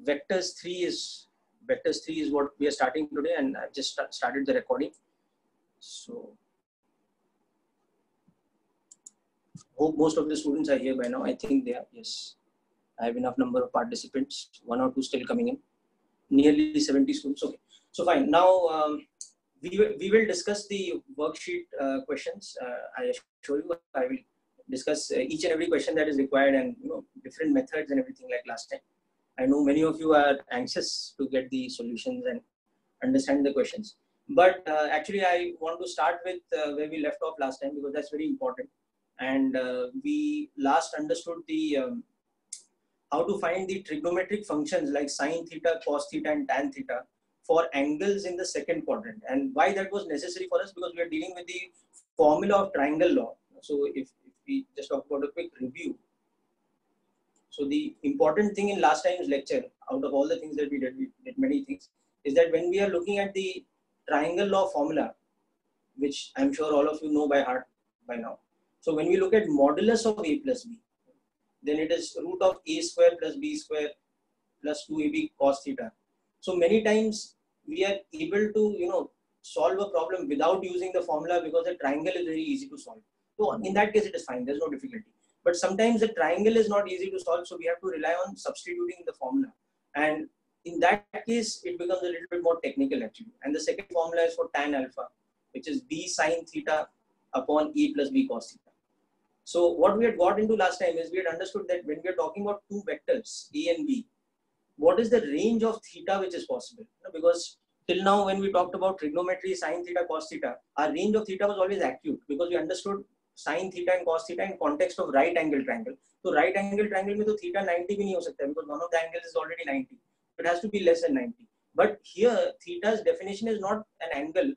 vectors 3 is what we are starting today, and I've just started the recording. So hope most of the students are here by now. I think they are. Yes, I have enough number of participants. 1 or 2 still coming in. Nearly 70 students. Okay, so fine. Now we will discuss the worksheet questions. I assure you, I will discuss each and every question that is required, and different methods and everything like last time. I know many of you are anxious to get the solutions and understand the questions, but actually I want to start with where we left off last time, because that's very important. And we last understood the how to find the trigonometric functions like sine theta, cos theta, and tan theta for angles in the second quadrant, and why that was necessary for us, because we are dealing with the formula of triangle law. So if we just talk about a quick review. So the important thing in last time's lecture, out of all the things that we did many things, is that when we are looking at the triangle law formula, which I'm sure all of you know by heart by now. So when we look at modulus of a plus b, then it is root of a square plus b square plus 2ab cos theta. So many times we are able to solve a problem without using the formula, because the triangle is very easy to solve. So in that case it is fine, there's no difficulty. But sometimes the triangle is not easy to solve, so we have to rely on substituting the formula. And in that case, it becomes a little bit more technical actually. And the second formula is for tan alpha, which is b sine theta upon a plus b cos theta. So what we had got into last time is we had understood that when we are talking about two vectors, a and b, what is the range of theta which is possible? Because till now when we talked about trigonometry, sine theta, cos theta, our range of theta was always acute, because we understood sine theta and cos theta in context of right angle triangle. So right angle triangle में तो theta 90 भी नहीं हो सकता, because one of the angles is already 90. It has to be less than 90. But here theta's definition is not an angle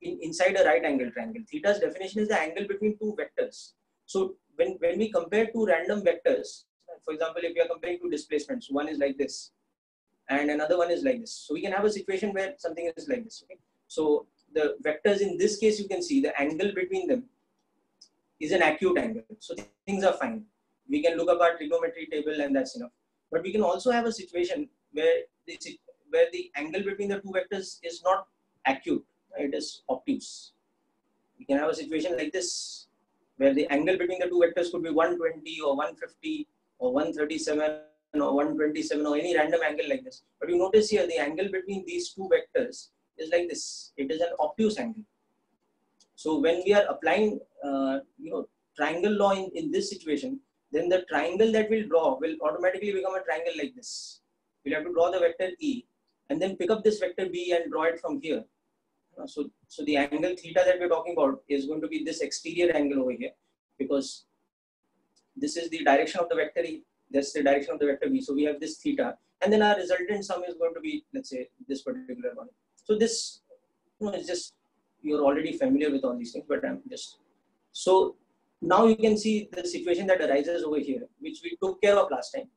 inside a right angle triangle. Theta's definition is the angle between two vectors. So when we compare two random vectors, for example, if we are comparing two displacements, one is like this and another one is like this. So we can have a situation where something is like this. Okay? So the vectors in this case, you can see the angle between them is an acute angle. So things are fine. We can look up our trigonometry table and that's enough. But we can also have a situation where the angle between the two vectors is not acute, it is obtuse. We can have a situation like this, where the angle between the two vectors could be 120 or 150 or 137 or 127 or any random angle like this. But you notice here the angle between these two vectors is like this. It is an obtuse angle. So when we are applying triangle law in this situation, then the triangle that we'll draw will automatically become a triangle like this. We'll have to draw the vector E and then pick up this vector B and draw it from here. So the angle theta that we're talking about is going to be this exterior angle over here, because this is the direction of the vector E, that's the direction of the vector B. So we have this theta, and then our resultant sum is going to be, let's say, this particular one. So this is just, you're already familiar with all these things, but I'm just, so now you can see the situation that arises over here, which we took care of last time,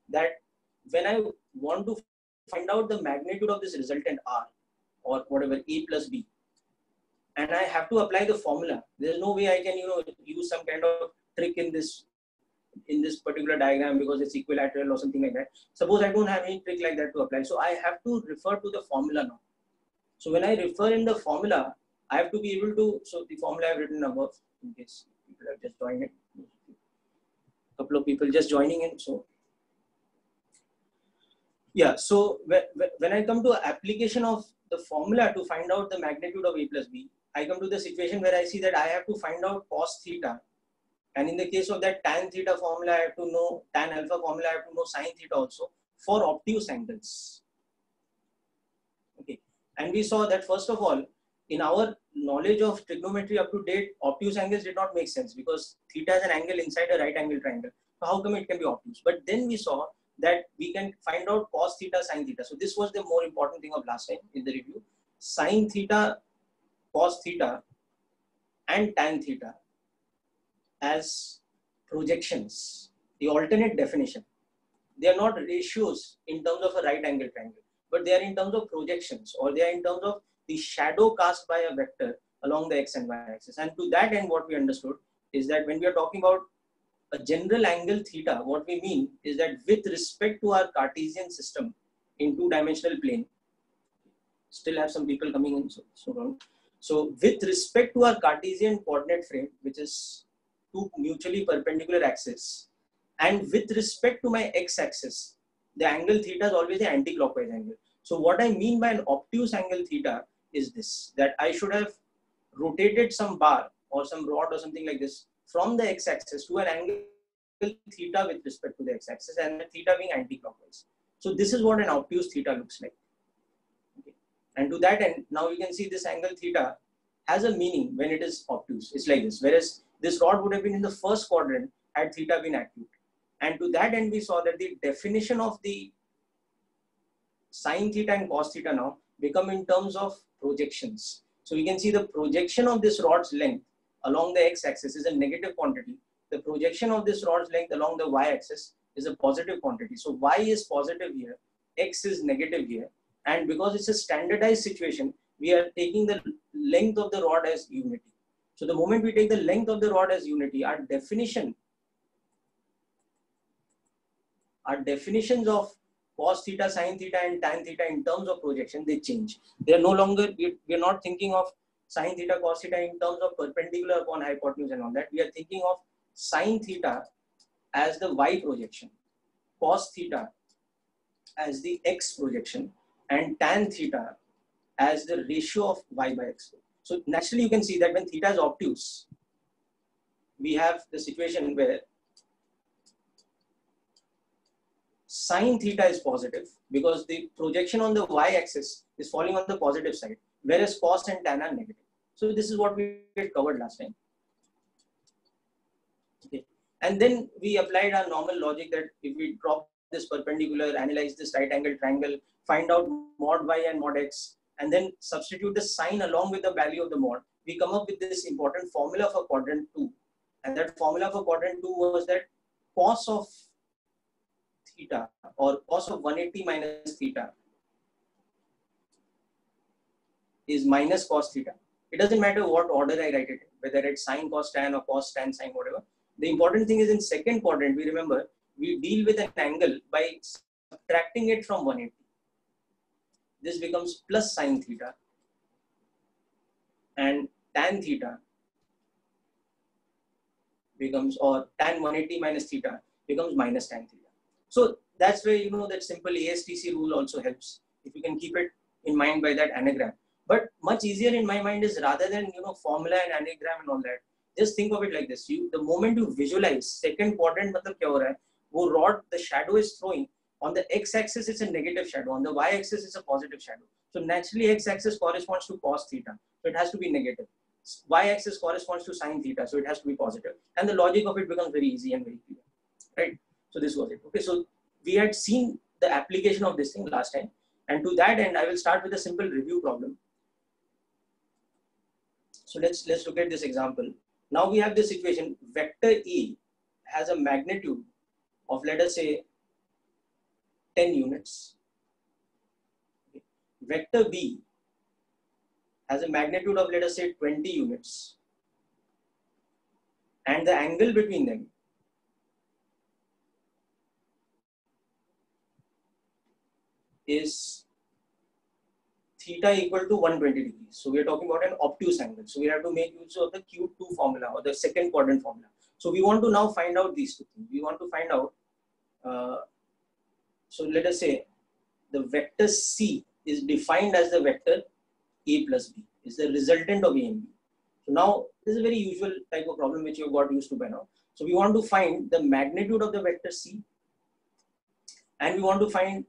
that when I want to find out the magnitude of this resultant R, or whatever, A plus B, and I have to apply the formula. There's no way I can use some kind of trick in this particular diagram because it's equilateral or something like that. Suppose I don't have any trick like that to apply, so I have to refer to the formula now. So when I refer in the formula, I have to be able to, so the formula I've written above, in case people have just joined in. A couple of people just joining in. So yeah, so when I come to application of the formula to find out the magnitude of A plus B, I come to the situation where I see that I have to find out cos theta. And in the case of that tan theta formula, I have to know tan alpha formula, I have to know sine theta also for obtuse angles. Okay. And we saw that first of all, in our knowledge of trigonometry up to date, obtuse angles did not make sense, because theta is an angle inside a right angle triangle. So how come it can be obtuse? But then we saw that we can find out cos theta, sine theta. So this was the more important thing of last time in the review. Sine theta, cos theta, and tan theta as projections, the alternate definition. They are not ratios in terms of a right angle triangle, but they are in terms of projections, or they are in terms of the shadow cast by a vector along the x and y axis. And to that end, what we understood is that when we are talking about a general angle theta, what we mean is that with respect to our Cartesian system in two-dimensional plane, still have some people coming in, so with respect to our Cartesian coordinate frame, which is two mutually perpendicular axes, and with respect to my x-axis, the angle theta is always an anti-clockwise angle. So what I mean by an obtuse angle theta is this, that I should have rotated some bar or some rod or something like this from the x-axis to an angle theta with respect to the x-axis, and the theta being anti-clockwise. So this is what an obtuse theta looks like. Okay. And to that end, now you can see this angle theta has a meaning when it is obtuse. It's like this, whereas this rod would have been in the first quadrant had theta been acute. And to that end, we saw that the definition of the sine theta and cos theta now become in terms of projections. So we can see the projection of this rod's length along the x-axis is a negative quantity. The projection of this rod's length along the y-axis is a positive quantity. So y is positive here, x is negative here. And because it's a standardized situation, we are taking the length of the rod as unity. So the moment we take the length of the rod as unity, our definitions of cos theta, sin theta, and tan theta in terms of projection, they change. They are no longer, we are not thinking of sin theta, cos theta in terms of perpendicular upon hypotenuse and all that. We are thinking of sin theta as the y projection, cos theta as the x projection, and tan theta as the ratio of y by x. So naturally you can see that when theta is obtuse, we have the situation where sin theta is positive because the projection on the y-axis is falling on the positive side, whereas cos and tan are negative. So this is what we had covered last time. Okay. And then we applied our normal logic that if we drop this perpendicular, analyze this right angle triangle, find out mod y and mod x, and then substitute the sign along with the value of the mod, we come up with this important formula for quadrant 2. And that formula for quadrant 2 was that cos of theta or cos of 180 minus theta is minus cos theta. It doesn't matter what order I write it in, whether it's sin cos tan or cos tan sin, whatever. The important thing is in second quadrant, we remember we deal with an angle by subtracting it from 180. This becomes plus sin theta, and tan theta becomes, or tan 180 minus theta becomes minus tan theta. So that's where, you know, that simple ASTC rule also helps, if you can keep it in mind by that anagram. But much easier in my mind is, rather than, you know, formula and anagram and all that, just think of it like this. The moment you visualize second quadrant, matlab kya ho raha hai, wo rod, the shadow is throwing on the x-axis, it's a negative shadow. On the y-axis, it's a positive shadow. So naturally, x-axis corresponds to cos theta, so it has to be negative. Y-axis corresponds to sin theta, so it has to be positive. And the logic of it becomes very easy and very clear, right? So this was it. Okay, so we had seen the application of this thing last time, and to that end, I will start with a simple review problem. So let's look at this example. Now we have this situation: vector E has a magnitude of, let us say, 10 units. Okay. Vector B has a magnitude of, let us say, 20 units, and the angle between them is theta equal to 120 degrees. So we are talking about an obtuse angle. So we have to make use of the Q2 formula or the second quadrant formula. So we want to now find out these two things. We want to find out, so let us say the vector C is defined as the vector A plus B, is the resultant of A and B. So now this is a very usual type of problem which you have got used to by now. So we want to find the magnitude of the vector C, and we want to find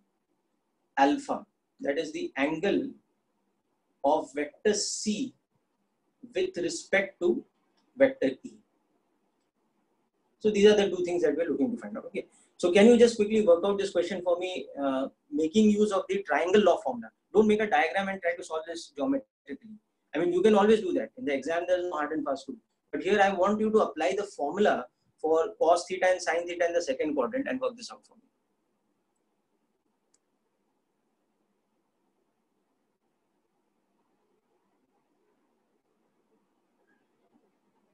alpha, that is the angle of vector C with respect to vector E. So these are the two things that we're looking to find out. Okay. So can you just quickly work out this question for me, making use of the triangle law formula? Don't make a diagram and try to solve this geometrically. I mean, you can always do that. In the exam, there's no hard and fast rule. But here I want you to apply the formula for cos theta and sin theta in the second quadrant and work this out for me.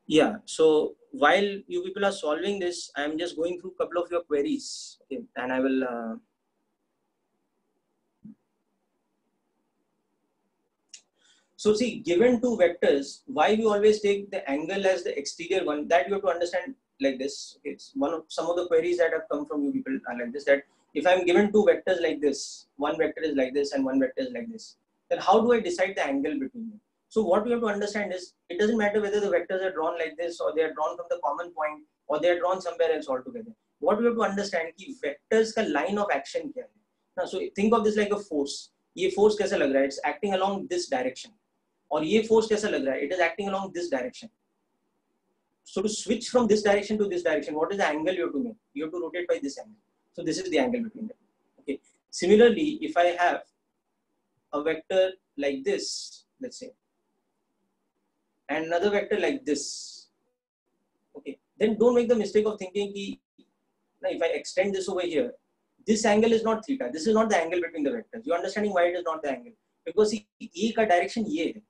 Yeah, so while you people are solving this, I'm just going through a couple of your queries, okay, and I will so see, given two vectors, why we always take the angle as the exterior one, that you have to understand like this. Okay, it's some of the queries that have come from you people are like this, that if I'm given two vectors like this, one vector is like this and one vector is like this, then how do I decide the angle between them? So what we have to understand is, it doesn't matter whether the vectors are drawn like this or they are drawn from the common point or they are drawn somewhere else altogether. What we have to understand is vectors का line of action क्या है. Now, so think of this like a force. ये force कैसा लग रहा है? It's acting along this direction. और ये force कैसा लग रहा है? It is acting along this direction. So to switch from this direction to this direction, what is the angle you have to make? You have to rotate by this angle. So this is the angle between them. Okay. Similarly, if I have a vector like this, let's say, and another vector like this, okay, then don't make the mistake of thinking ki, if I extend this over here, this angle is not theta. This is not the angle between the vectors. You're understanding why it is not the angle? Because A ka direction ye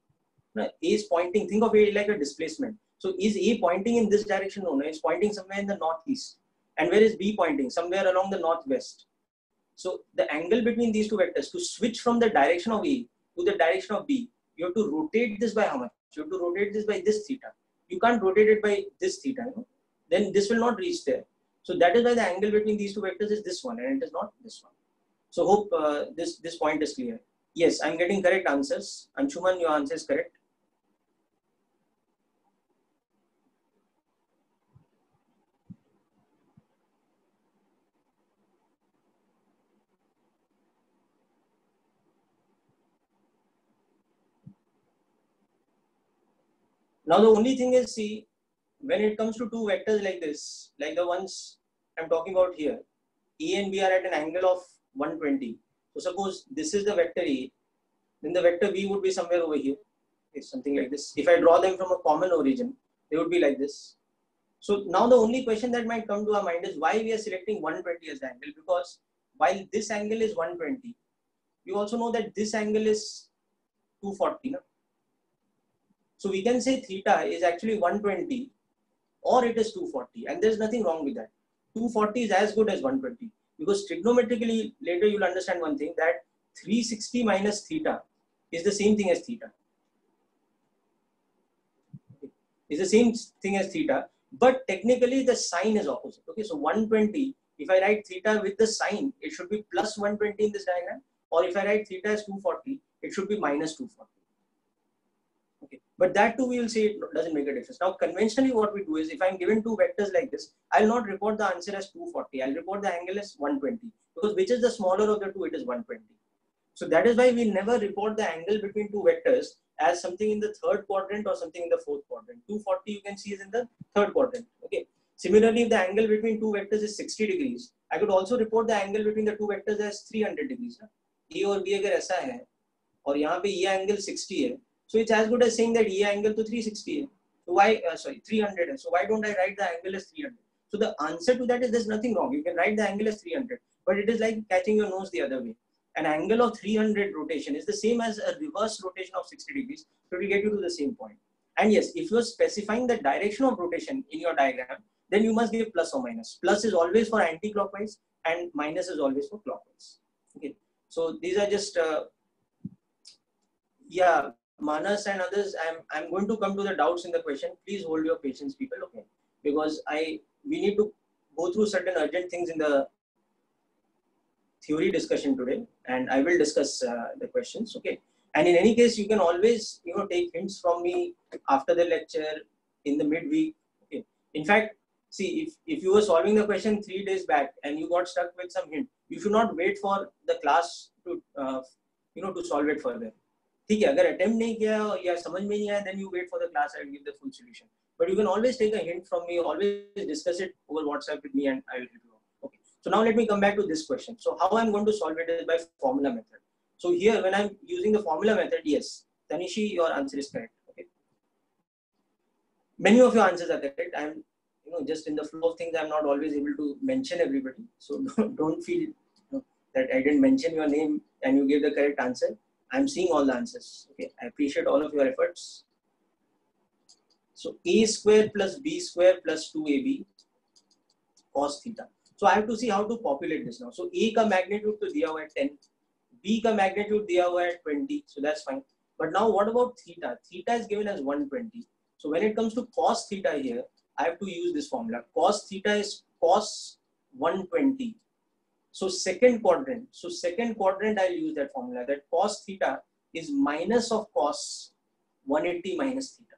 hai. A is pointing, think of it like a displacement. So is A pointing in this direction? No, it's pointing somewhere in the northeast. And where is B pointing? Somewhere along the northwest. So the angle between these two vectors, to switch from the direction of A to the direction of B, you have to rotate this by how much? You have to rotate this by this theta. You can't rotate it by this theta, you know? Then this will not reach there. So that is why the angle between these two vectors is this one and it is not this one. So hope this point is clear. Yes, I'm getting correct answers. Anshuman, your answer is correct. Now the only thing is, see, when it comes to two vectors like this, like the ones I'm talking about here, A and B are at an angle of 120. So suppose this is the vector A, then the vector B would be somewhere over here. It's something like this. If I draw them from a common origin, they would be like this. So now the only question that might come to our mind is why we are selecting 120 as the angle, because while this angle is 120, you also know that this angle is 240. No? So we can say theta is actually 120 or it is 240, and there's nothing wrong with that. 240 is as good as 120, because trigonometrically later you'll understand one thing, that 360 minus theta is the same thing as theta. It's the same thing as theta, but technically the sign is opposite. Okay, so 120, if I write theta with the sign, it should be plus 120 in this diagram, or if I write theta as 240, it should be minus 240. Okay, but that too we will say it doesn't make a difference. Now conventionally what we do is, if I'm given two vectors like this, I'll not report the answer as 240. I'll report the angle as 120, because which is the smaller of the two? It is 120. So that is why we never report the angle between two vectors as something in the third quadrant or something in the fourth quadrant. 240 you can see is in the third quadrant. Okay. Similarly, if the angle between two vectors is 60 degrees, I could also report the angle between the two vectors as 300 degrees. A और B अगर ऐसा है और यहाँ पे ये angle 60 है, so it's as good as saying that ये angle to 360 है. So why 300 है. So why don't I write the angle as 300? So the answer to that is there's nothing wrong. You can write the angle as 300, but it is like catching your nose the other way. An angle of 300 rotation is the same as a reverse rotation of 60 degrees, so it will get you to the same point. And yes, if you're specifying the direction of rotation in your diagram, then you must give plus or minus. Plus is always for anti-clockwise and minus is always for clockwise. Okay, so these are just yeah, Manas and others, I'm going to come to the doubts in the question. Please hold your patience, people, okay? Because we need to go through certain urgent things in the theory discussion today, and I will discuss the questions, okay? And in any case, you can always, take hints from me after the lecture, in the midweek, okay? In fact, see, if you were solving the question 3 days back and you got stuck with some hint, you should not wait for the class to, to solve it further. ठीक है, अगर attempt नहीं किया या समझ में नहीं आया, then you wait for the class and give the full solution. But you can always take a hint from me, always discuss it over WhatsApp with me, and I will help you out. Okay. So now let me come back to this question. So how I'm going to solve it is by formula method. So here, when I'm using the formula method, yes, Tanishi, your answer is correct. Okay. Many of your answers are correct. I'm, just in the flow of things, I'm not always able to mention everybody. So don't feel that I didn't mention your name and you gave the correct answer. I'm seeing all the answers. Okay, I appreciate all of your efforts. So a square plus b square plus 2ab cos theta. So I have to see how to populate this now. So a का magnitude तो दिया हुआ है 10, b का magnitude दिया हुआ है 20, so that's fine. But now what about theta? Theta is given as 120. So when it comes to cos theta here, I have to use this formula. Cos theta is cos 120. So second quadrant I'll use that formula, that cos theta is minus of cos 180 minus theta.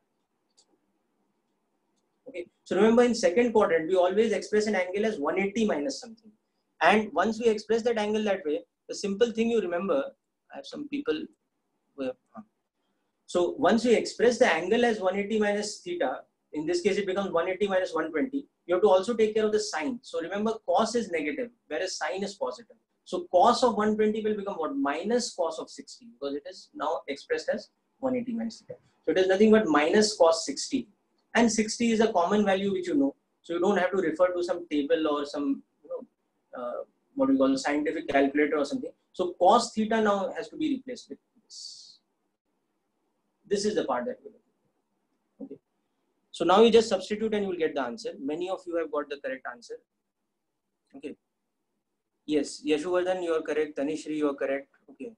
Okay, so remember in second quadrant we always express an angle as 180 minus something, and once we express that angle that way, the simple thing you remember, I have some people who have, so once we express the angle as 180 minus theta, in this case it becomes 180 minus 120, you have to also take care of the sign. So remember, cos is negative whereas sine is positive. So cos of 120 will become what? Minus cos of 60, because it is now expressed as 180 minus theta. So it is nothing but minus cos 60. And 60 is a common value which you know. So you don't have to refer to some table or some, what we call a scientific calculator or something. So cos theta now has to be replaced with this. This is the part that we're looking at. Okay. So now you just substitute and you will get the answer. Many of you have got the correct answer. Okay. Yes, Yashuvardhan, you are correct. Tanishri, you are correct. Okay.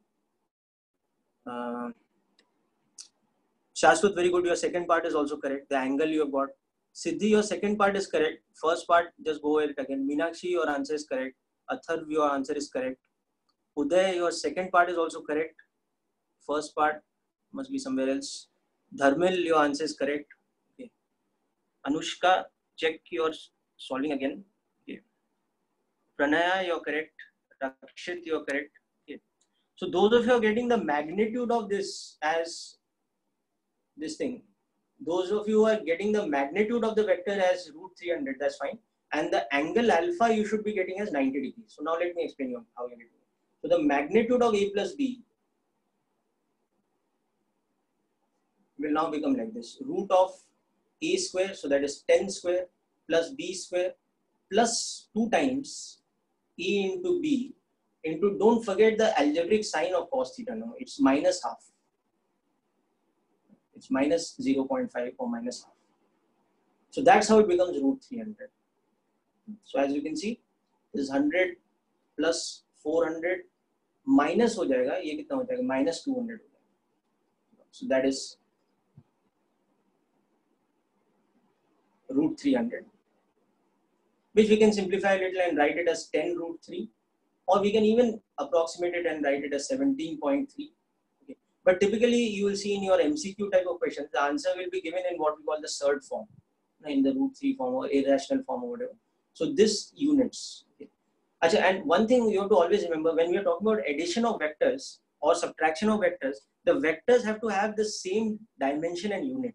Shashwat, very good. Your second part is also correct. The angle you have got. Siddhi, your second part is correct. First part, just go over it again. Meenakshi, your answer is correct. Atharv, your answer is correct. Uday, your second part is also correct. First part must be somewhere else. Dharmil, your answer is correct. Okay. Anushka, check your solving again. Okay. Pranaya, you're correct. Rakshit, you're correct. Okay. So those of you are getting the magnitude of this as this thing. Those of you who are getting the magnitude of the vector as root 300, that's fine. And the angle alpha you should be getting as 90 degrees. So now let me explain you how you're getting it. So the magnitude of a plus b will now become like this. Root of a square, so that is 10 square, plus b square, plus 2 times a into b into, don't forget the algebraic sign of cos theta now. It's minus half. It's minus 0.5 or minus half. So that's how it becomes root 300. So as you can see, this 100 plus 400 minus हो जाएगा, ये कितना हो जाएगा? Minus 200 हो जाएगा. So that is root 300, which we can simplify a little and write it as 10 root 3, or we can even approximate it and write it as 17.3. Okay. But typically you will see in your MCQ type of questions, the answer will be given in what we call the surd form, in the root 3 form or irrational form or whatever. So this units. Okay. And one thing you have to always remember, when we are talking about addition of vectors or subtraction of vectors, the vectors have to have the same dimension and unit.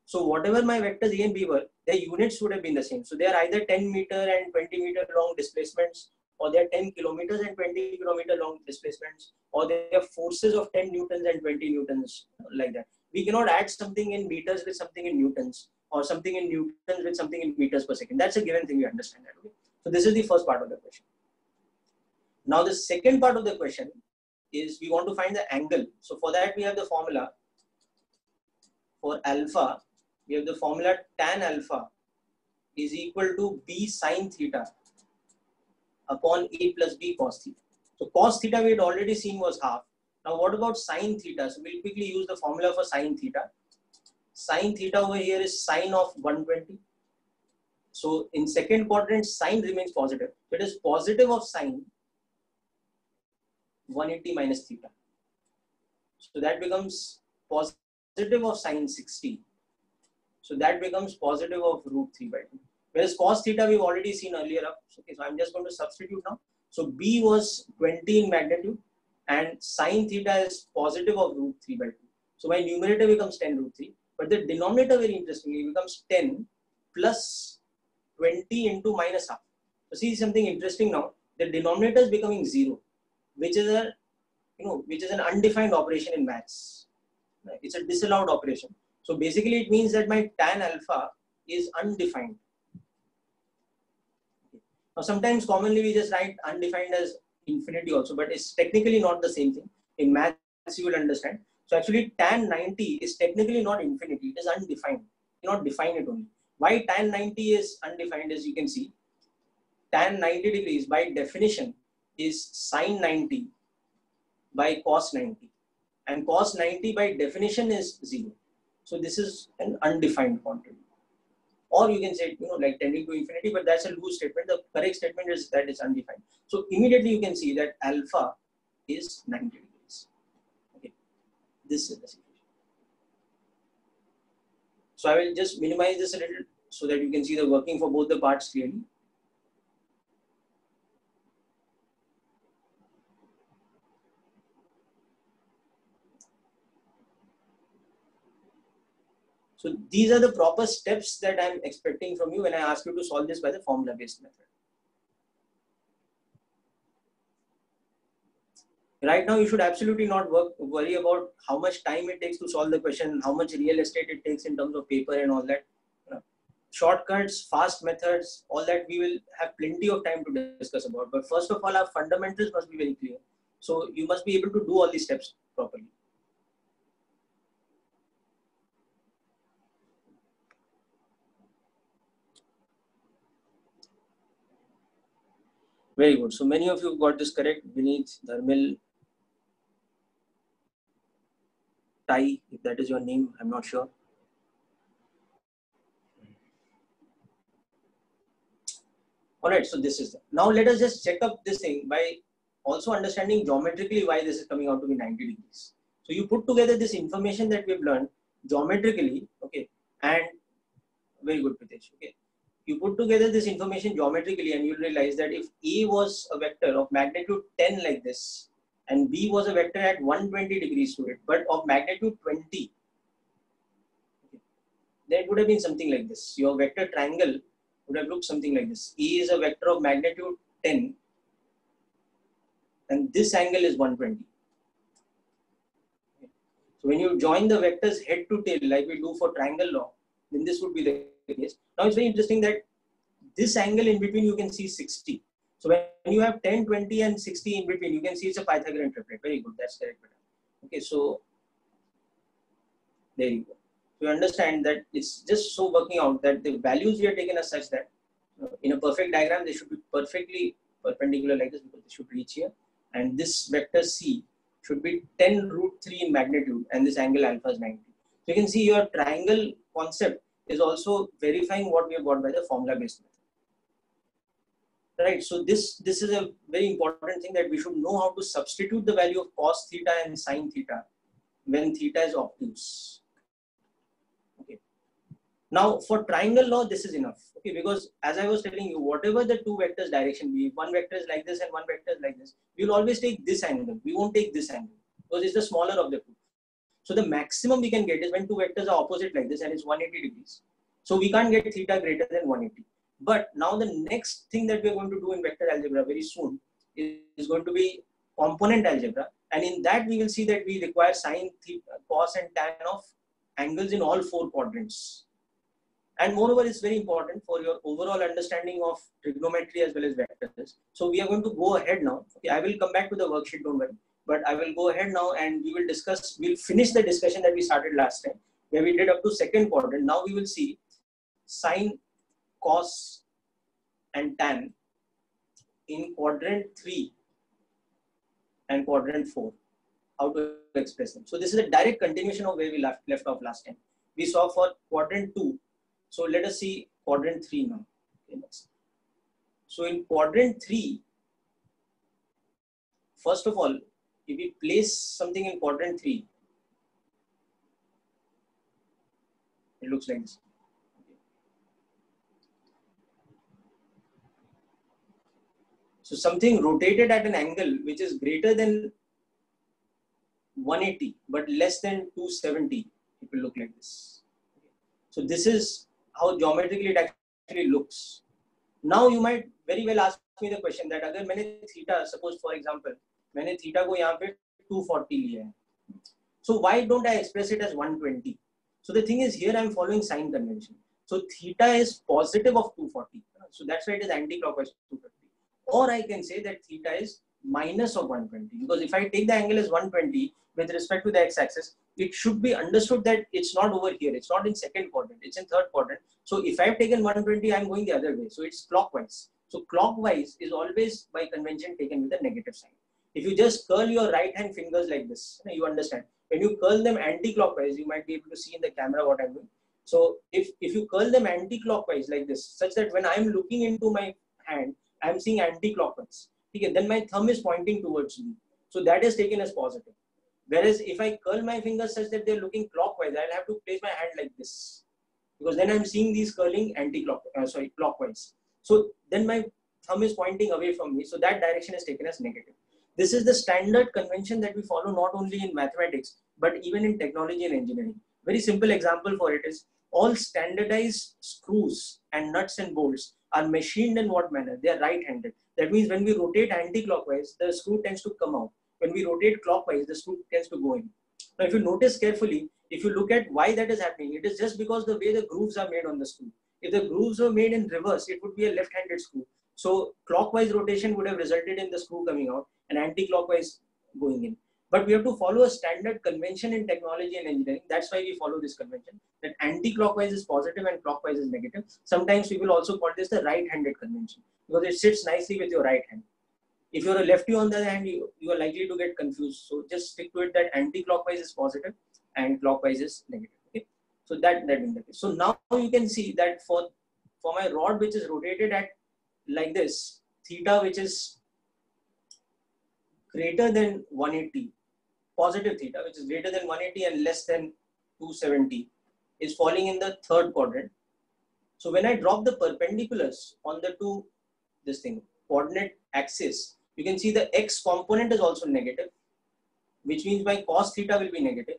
So whatever my vectors A and B were, their units would have been the same. So they are either 10 meter and 20 meter long displacements, or they are 10 kilometers and 20 kilometer long displacements, or they have forces of 10 newtons and 20 newtons, like that. We cannot add something in meters with something in newtons, or something in newtons with something in meters per second. That's a given thing, we understand that. Okay? So this is the first part of the question. Now the second part of the question is we want to find the angle. So for that we have the formula for alpha. We have the formula tan alpha is equal to b sine theta upon a plus b cos theta. So cos theta we had already seen was half. Now what about sine theta? So we'll quickly use the formula for sine theta. Sine theta over here is sine of 120. So in second quadrant, sine remains positive. So it is positive of sine 180 minus theta. So that becomes positive of sine 60. So that becomes positive of root 3 by 2. Whereas cos theta we've already seen earlier up. Okay, so I'm just going to substitute now. So b was 20 in magnitude and sine theta is positive of root 3 by 2. So my numerator becomes 10 root 3. But the denominator, very interestingly, becomes 10 plus 20 into minus half. So see something interesting now. The denominator is becoming 0, which is a which is an undefined operation in maths. It's a disallowed operation. So basically it means that my tan alpha is undefined. Now sometimes commonly we just write undefined as infinity also, but it's technically not the same thing. In maths you will understand. So actually tan 90 is technically not infinity, it is undefined. cannot define it only. Why tan 90 is undefined, as you can see. Tan 90 degrees by definition is sine 90 by cos 90. And cos 90 by definition is 0. So this is an undefined quantity. Or you can say, like tending to infinity, but that's a loose statement. The correct statement is that it's undefined. So immediately you can see that alpha is 90 degrees. Okay, this is the situation. So I will just minimize this a little so that you can see the working for both the parts clearly. So these are the proper steps that I'm expecting from you when I ask you to solve this by the formula-based method. Right now, you should absolutely not worry about how much time it takes to solve the question, how much real estate it takes in terms of paper and all that. Shortcuts, fast methods, all that we will have plenty of time to discuss about. But first of all, our fundamentals must be very clear. So you must be able to do all these steps properly. Very good. So many of you got this correct. Vineet, Dharmil, Tai, if that is your name, I'm not sure. All right, so this is the. Now let us just check up this thing by also understanding geometrically why this is coming out to be 90 degrees. So you put together this information that we've learned geometrically, okay, and very good, Pritesh, okay. You put together this information geometrically and you'll realize that if A was a vector of magnitude 10 like this, and B was a vector at 120 degrees to it, but of magnitude 20, okay, then it would have been something like this. Your vector triangle would have looked something like this. A is a vector of magnitude 10, and this angle is 120. Okay. So when you join the vectors head to tail, like we do for triangle law, then this would be the case. Now it's very interesting that this angle in between you can see 60. So when you have 10, 20 and 60 in between, you can see it's a Pythagorean triplet. Very good, that's correct. Okay, so there you go. So you understand that it's just so working out that the values we are taken as such that in a perfect diagram, they should be perfectly perpendicular like this because they should reach here. And this vector C should be 10 root 3 in magnitude and this angle alpha is 90. So you can see your triangle concept is also verifying what we have got by the formula-based method. Right, so this is a very important thing that we should know how to substitute the value of cos theta and sin theta when theta is obtuse. Okay. Now for triangle law, this is enough. Okay, because as I was telling you, whatever the two vectors direction be, one vector is like this and one vector is like this, we will always take this angle. We won't take this angle because it's the smaller of the two. So the maximum we can get is when two vectors are opposite like this and it's 180 degrees. So we can't get theta greater than 180. But now the next thing that we're going to do in vector algebra very soon is going to be component algebra. And in that we will see that we require sine, theta, cos and tan of angles in all four quadrants. And moreover, it's very important for your overall understanding of trigonometry as well as vectors. So we are going to go ahead now. Okay, I will come back to the worksheet, don't worry. But I will go ahead now and we will discuss, we'll finish the discussion that we started last time, where we did up to second quadrant. Now we will see sine, cos and tan in quadrant 3 and quadrant 4, how to express them. So this is a direct continuation of where we left off last time. We saw for quadrant 2. So let us see quadrant 3 now. Okay, next. So in quadrant 3, first of all, if we place something in quadrant 3, it looks like this. So something rotated at an angle which is greater than 180 but less than 270, it will look like this. So this is how geometrically it actually looks. Now you might very well ask me the question that अगर मैंने theta, suppose for example, मैंने theta को यहाँ पे 240 लिया है. So why don't I express it as 120? So the thing is here I am following sign convention. So theta is positive of 240. So that's why it is anti-clockwise 250. Or I can say that theta is minus of 120, because if I take the angle as 120 with respect to the x-axis, it should be understood that it's not over here. It's not in second quadrant. It's in third quadrant. So if I've taken 120, I'm going the other way. So it's clockwise. So clockwise is always by convention taken with a negative sign. If you just curl your right hand fingers like this, you understand. When you curl them anti-clockwise, you might be able to see in the camera what I'm doing. So if you curl them anti-clockwise like this, such that when I'm looking into my hand, I'm seeing anti-clockwise. Okay, then my thumb is pointing towards me. So that is taken as positive. Whereas if I curl my fingers such that they're looking clockwise, I'll have to place my hand like this, because then I'm seeing these curling clockwise. So then my thumb is pointing away from me. So that direction is taken as negative. This is the standard convention that we follow not only in mathematics, but even in technology and engineering. Very simple example for it is all standardized screws and nuts and bolts are machined in what manner? They are right-handed. That means when we rotate anti-clockwise, the screw tends to come out. When we rotate clockwise, the screw tends to go in. Now, if you notice carefully, if you look at why that is happening, it is just because the way the grooves are made on the screw. If the grooves were made in reverse, it would be a left-handed screw. So clockwise rotation would have resulted in the screw coming out and anti-clockwise going in. But we have to follow a standard convention in technology and engineering. That's why we follow this convention, that anti-clockwise is positive and clockwise is negative. Sometimes people also call this the right-handed convention, because it sits nicely with your right hand. If you're a lefty on the other hand, you are likely to get confused. So just stick to it that anti-clockwise is positive and clockwise is negative. Okay? So that being the case. So now you can see that for my rod which is rotated at like this, theta which is greater than 180, positive theta which is greater than 180 and less than 270 is falling in the third quadrant. So when I drop the perpendiculars on the two coordinate axis, you can see the x component is also negative, which means my cos theta will be negative,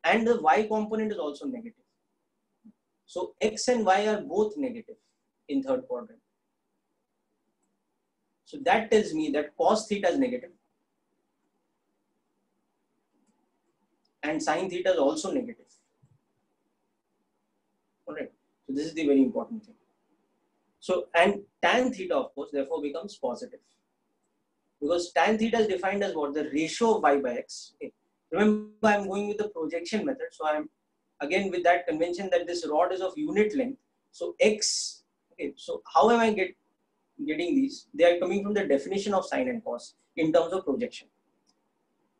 and the y component is also negative. So x and y are both negative in third quadrant. So that tells me that cos theta is negative and sin theta is also negative. All right. So this is the very important thing. So, and tan theta, of course, therefore becomes positive, because tan theta is defined as what? The ratio of y by x. Okay. Remember, I'm going with the projection method. So I'm again with that convention that this rod is of unit length. So x, okay. So how am I getting these? They are coming from the definition of sine and cos in terms of projection.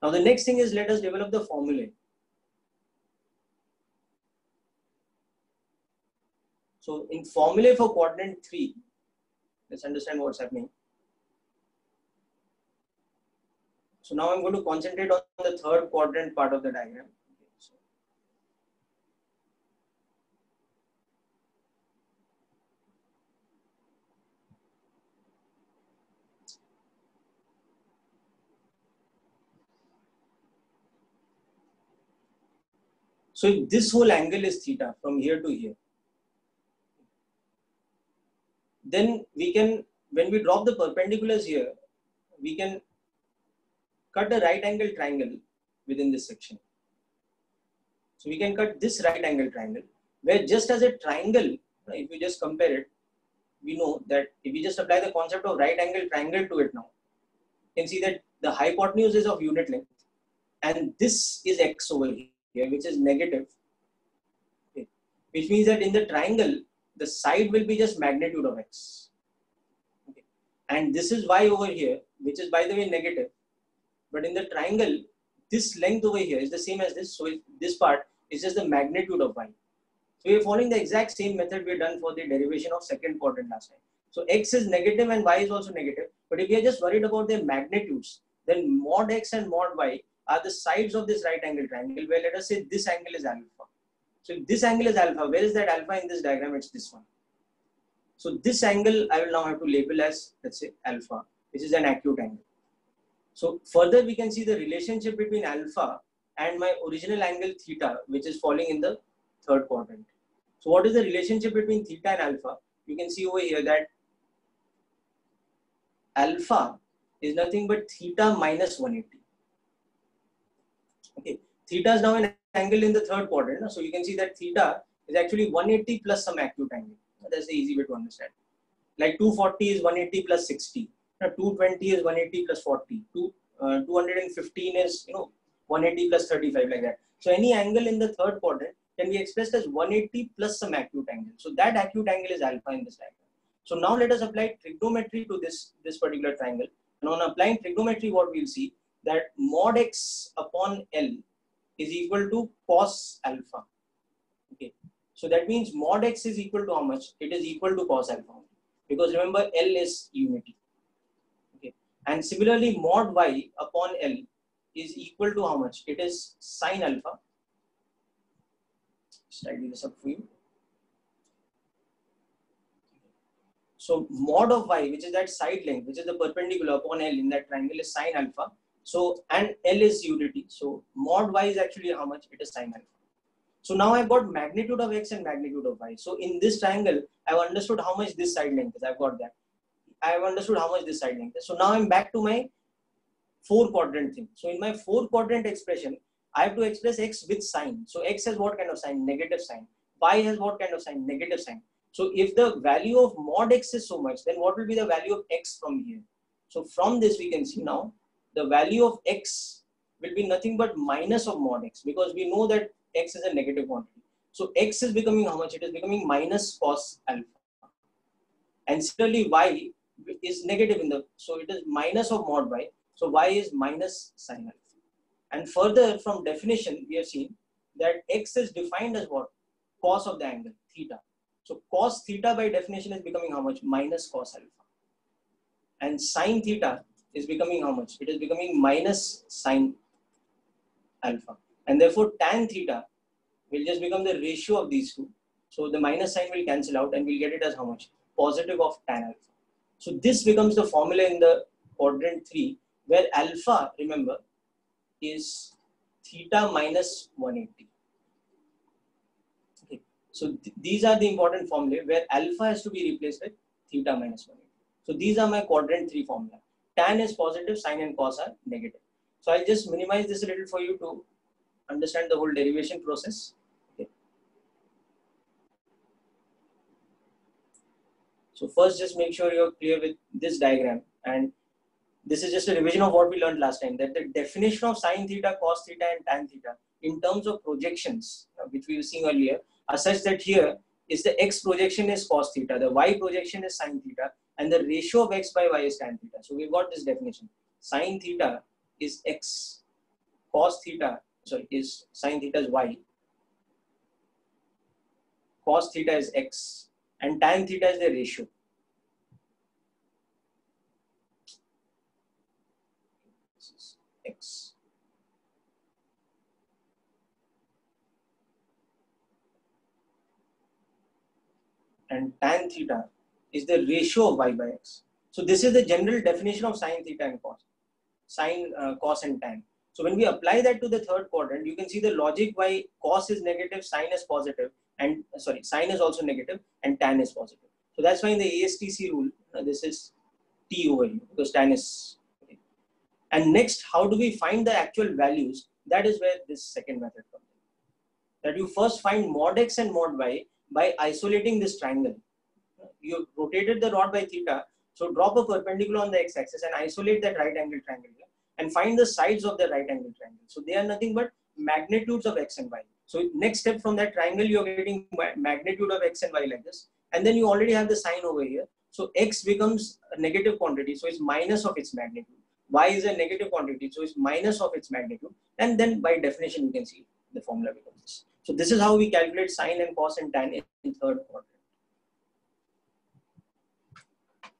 Now the next thing is, let us develop the formulae. So in formulae for quadrant 3, let's understand what's happening. So now I'm going to concentrate on the third quadrant part of the diagram. So if this whole angle is theta from here to here, then we can, when we drop the perpendiculars here, we can cut a right angle triangle within this section. So we can cut this right angle triangle, where just as a triangle, if we just compare it, we know that if we just apply the concept of right angle triangle to it now, you can see that the hypotenuse is of unit length, and this is x over here, which is negative, okay, which means that in the triangle, the side will be just magnitude of x. Okay. And this is y over here, which is by the way negative. But in the triangle, this length over here is the same as this. So this part is just the magnitude of y. So we are following the exact same method we have done for the derivation of second quadrant last time. So x is negative and y is also negative. But if we are just worried about their magnitudes, then mod x and mod y are the sides of this right angle triangle, where let us say this angle is alpha. So if this angle is alpha, where is that alpha in this diagram? It's this one. So this angle I will now have to label as, let's say, alpha, which is an acute angle. So further we can see the relationship between alpha and my original angle theta, which is falling in the third quadrant. So what is the relationship between theta and alpha? You can see over here that alpha is nothing but theta minus 180. Okay, theta is now an angle in the third quadrant. So you can see that theta is actually 180 plus some acute angle. That's the easy way to understand. Like 240 is 180 plus 60. 220 is 180 plus 40. 215 is 180 plus 35, like that. So any angle in the third quadrant can be expressed as 180 plus some acute angle. So that acute angle is alpha in this diagram. So now let us apply trigonometry to this particular triangle. And on applying trigonometry, what we'll see that mod x upon L is equal to cos alpha. Okay. So that means mod x is equal to how much? It is equal to cos alpha. Because remember, L is unity. Okay. And similarly, mod y upon L is equal to how much? It is sine alpha. Just tidy this up for you. So mod of y, which is that side length, which is the perpendicular upon L in that triangle, is sine alpha. So, and L is unity. So mod y is actually how much? It is sine alpha. So now I've got magnitude of x and magnitude of y. So in this triangle, I've understood how much this side length is. I've got that. I've understood how much this side length is. So now I'm back to my 4-quadrant thing. So in my 4-quadrant expression, I have to express x with sign. So x has what kind of sign? Negative sign. Y has what kind of sign? Negative sign. So if the value of mod x is so much, then what will be the value of x from here? So from this we can see now, the value of x will be nothing but minus of mod x, because we know that x is a negative quantity. So x is becoming how much? It is becoming minus cos alpha. And similarly y is negative in the, so it is minus of mod y. So y is minus sin alpha. And further from definition, we have seen that x is defined as what? Cos of the angle, theta. So cos theta by definition is becoming how much? Minus cos alpha. And sin theta is becoming how much? It is becoming minus sin alpha. And therefore tan theta will just become the ratio of these two. So the minus sign will cancel out and we'll get it as how much? Positive of tan alpha. So this becomes the formula in the quadrant 3, where alpha, remember, is theta minus 180. Okay. So these are the important formulae where alpha has to be replaced with theta minus 180. So these are my quadrant 3 formula. Tan is positive, sin and cos are negative. So I'll just minimize this a little for you to understand the whole derivation process. Okay. So first, just make sure you're clear with this diagram, and this is just a revision of what we learned last time, that the definition of sin theta, cos theta and tan theta in terms of projections, which we were seeing earlier, are such that here is the x projection is cos theta, the y projection is sin theta, and the ratio of x by y is tan theta. So we've got this definition. Sin theta is x, cos theta, is sin theta is y, cos theta is x, and tan theta is the ratio. This is x. And tan theta is the ratio of y by x. So this is the general definition of sin theta and cos. Sin, cos and tan. So when we apply that to the third quadrant, you can see the logic why cos is negative, sin is positive, and sin is also negative, and tan is positive. So that's why in the ASTC rule, this is t over here, because tan is okay. And next, how do we find the actual values? That is where this second method comes in. That you first find mod x and mod y by isolating this triangle. You rotated the rod by theta, so drop a perpendicular on the x-axis and isolate that right angle triangle here, and find the sides of the right angle triangle. So they are nothing but magnitudes of x and y. So next step from that triangle, you are getting magnitude of x and y like this, and then you already have the sign over here. So x becomes a negative quantity, so it's minus of its magnitude. Y is a negative quantity, so it's minus of its magnitude, and then by definition you can see the formula becomes this. So this is how we calculate sin and cos and tan in third quadrant.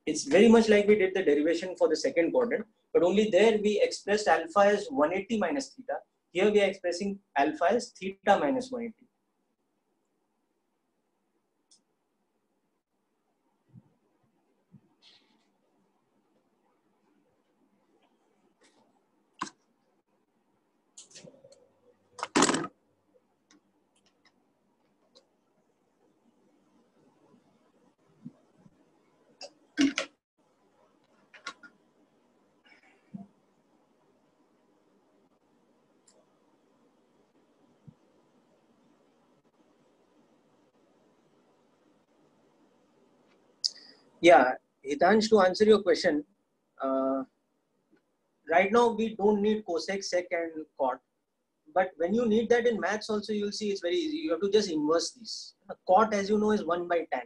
It's very much like we did the derivation for the second quadrant, but only there we expressed alpha as 180 minus theta. Here we are expressing alpha as theta minus 180. Yeah, Hitansh, to answer your question, Right now we don't need cosec, sec and cot. But when you need that in maths also, you'll see it's very easy. You have to just inverse these. Cot, as you know, is 1 by tan.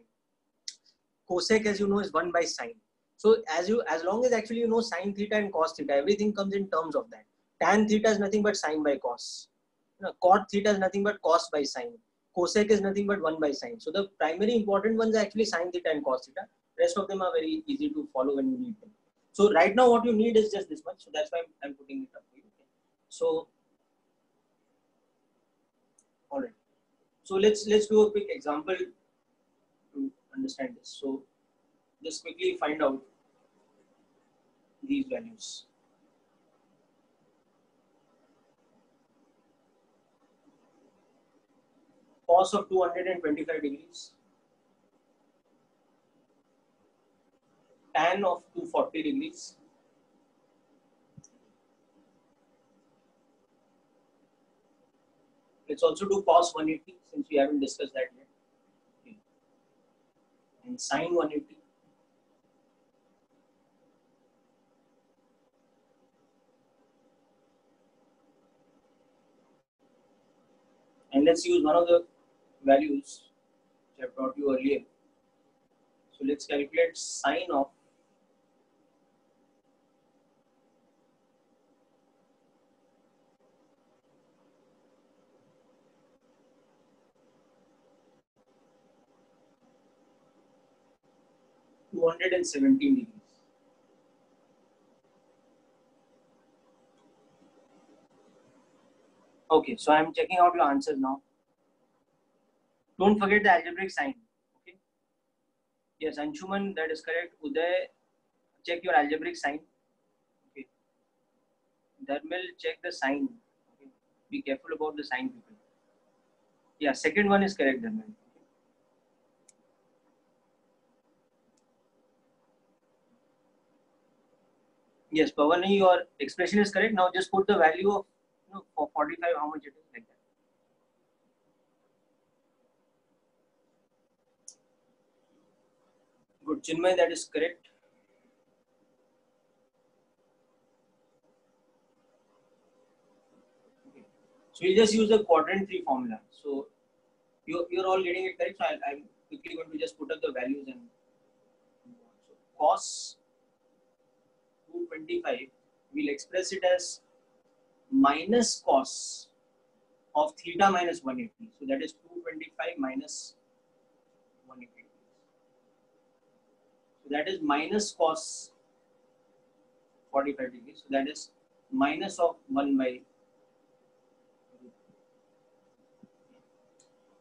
Cosec, as you know, is 1 by sine. So as long as actually you know sine theta and cos theta, everything comes in terms of that. Tan theta is nothing but sine by cos. Cot theta is nothing but cos by sine. Cosec is nothing but 1 by sine. So the primary important ones are actually sine theta and cos theta. Rest of them are very easy to follow when you need them. So right now what you need is just this much. So that's why I'm putting it up for you. Okay. So all right. So let's do a quick example to understand this. So just quickly find out these values. Cos of 225 degrees, tan of 240 degrees, let's also do cos 180 since we haven't discussed that yet. Okay. And sine 180. And let's use one of the values which I've taught you earlier. So let's calculate sine of 217 degrees. Okay, so I'm checking out your answers now. Don't forget the algebraic sign. Okay. Yes, Anshuman, that is correct. Uday, check your algebraic sign. Okay. Dharmil, check the sign. Okay. Be careful about the sign, people. Yeah, second one is correct, Dharmil. Yes, Pavani, your expression is correct. Now just put the value of for 45, how much it is, like that. Good, Chinmay, that is correct. Okay. So we'll just use the quadrant 3 formula. So you're all getting it correct. So I'm quickly going to just put up the values and so cos 225, we'll express it as minus cos of theta minus 180. So that is 225 minus 180. So that is minus cos 45 degrees. So that is minus of 1 by.